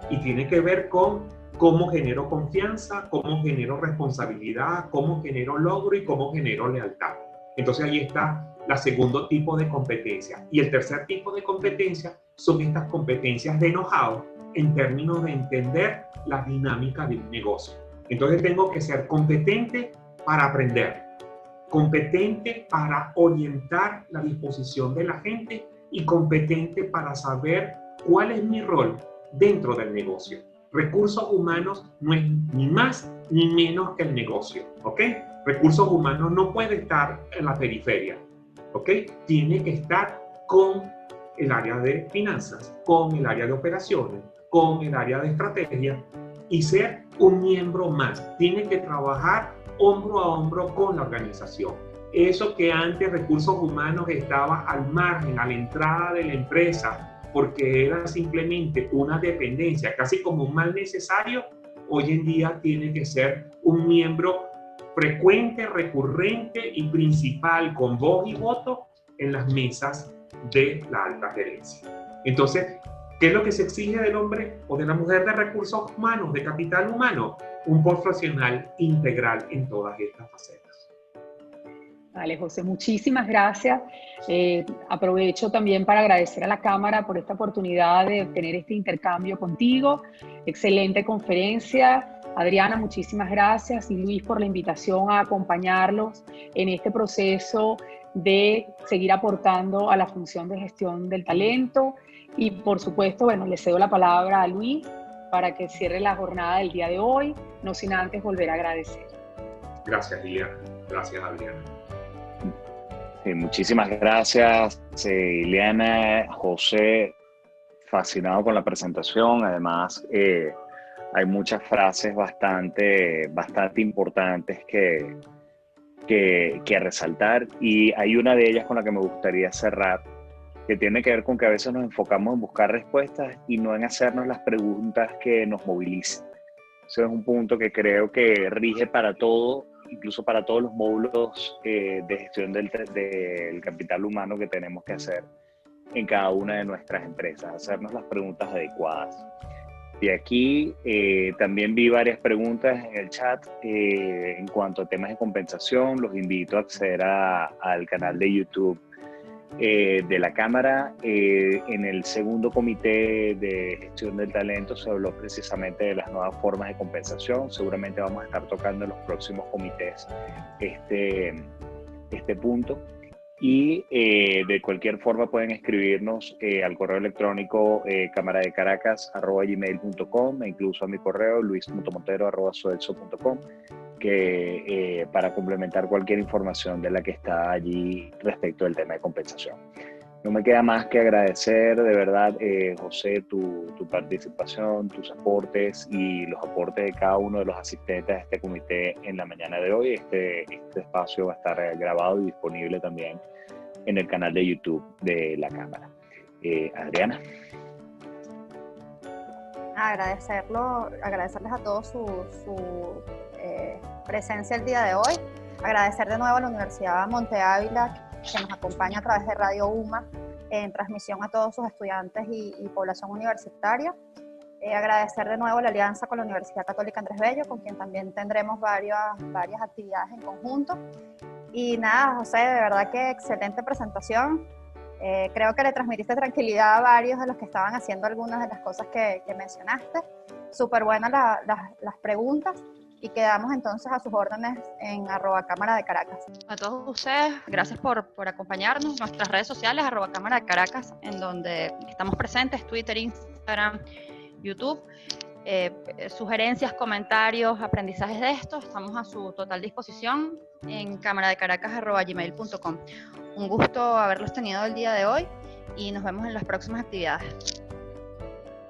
Y tiene que ver con cómo genero confianza, cómo genero responsabilidad, cómo genero logro y cómo genero lealtad. Entonces ahí está el segundo tipo de competencia. Y el tercer tipo de competencia son estas competencias de know-how en términos de entender la dinámica de un negocio. Entonces tengo que ser competente para aprender, competente para orientar la disposición de la gente y competente para saber cuál es mi rol dentro del negocio. Recursos humanos no es ni más ni menos que el negocio, ¿ok? Recursos humanos no puede estar en la periferia, ¿ok? Tiene que estar con el área de finanzas, con el área de operaciones, con el área de estrategia y ser un miembro más. Tiene que trabajar hombro a hombro con la organización. Eso que antes recursos humanos estaba al margen, a la entrada de la empresa, porque era simplemente una dependencia, casi como un mal necesario, hoy en día tiene que ser un miembro frecuente, recurrente y principal con voz y voto en las mesas de la alta gerencia. Entonces, ¿qué es lo que se exige del hombre o de la mujer de recursos humanos, de capital humano? Un profesional integral en todas estas facetas.
Vale, José, muchísimas gracias. Aprovecho también para agradecer a la Cámara por esta oportunidad de tener este intercambio contigo. Excelente conferencia. Adriana, muchísimas gracias. Y Luis, por la invitación a acompañarlos en este proceso de seguir aportando a la función de gestión del talento. Y por supuesto, bueno, le cedo la palabra a Luis para que cierre la jornada del día de hoy, no sin antes volver a agradecer.
Gracias, Liliana. Gracias, Adriana.
Sí, muchísimas gracias, Ileana, José, fascinado con la presentación. Además, hay muchas frases bastante importantes que resaltar, y hay una de ellas con la que me gustaría cerrar, que tiene que ver con que a veces nos enfocamos en buscar respuestas y no en hacernos las preguntas que nos movilicen. Eso es un punto que creo que rige para todo, incluso para todos los módulos de gestión del capital humano que tenemos que hacer en cada una de nuestras empresas, hacernos las preguntas adecuadas. De aquí también vi varias preguntas en el chat en cuanto a temas de compensación. Los invito a acceder al canal de YouTube de la Cámara. En el segundo comité de gestión del talento se habló precisamente de las nuevas formas de compensación. Seguramente vamos a estar tocando en los próximos comités este punto. Y de cualquier forma pueden escribirnos al correo electrónico camaradecaracas@gmail.com, e incluso a mi correo luis.montero@sodelso.com, que para complementar cualquier información de la que está allí respecto del tema de compensación. No me queda más que agradecer de verdad, José, tu participación, tus aportes y los aportes de cada uno de los asistentes a este comité en la mañana de hoy. Este espacio va a estar grabado y disponible también en el canal de YouTube de la Cámara. Adriana.
Agradecerles a todos su presencia el día de hoy. Agradecer de nuevo a la Universidad Monte Ávila, que nos acompaña a través de Radio UMA en transmisión a todos sus estudiantes y población universitaria. Agradecer de nuevo la alianza con la Universidad Católica Andrés Bello, con quien también tendremos varias actividades en conjunto. Y nada, José, de verdad que excelente presentación. Creo que le transmitiste tranquilidad a varios de los que estaban haciendo algunas de las cosas que mencionaste. Súper buenas las preguntas. Y quedamos entonces a sus órdenes en @Cámara de Caracas.
A todos ustedes, gracias por acompañarnos. Nuestras redes sociales, @Cámara de Caracas, en donde estamos presentes, Twitter, Instagram, YouTube. Sugerencias, comentarios, aprendizajes de esto, estamos a su total disposición en camaradecaracas@gmail.com. Un gusto haberlos tenido el día de hoy y nos vemos en las próximas actividades.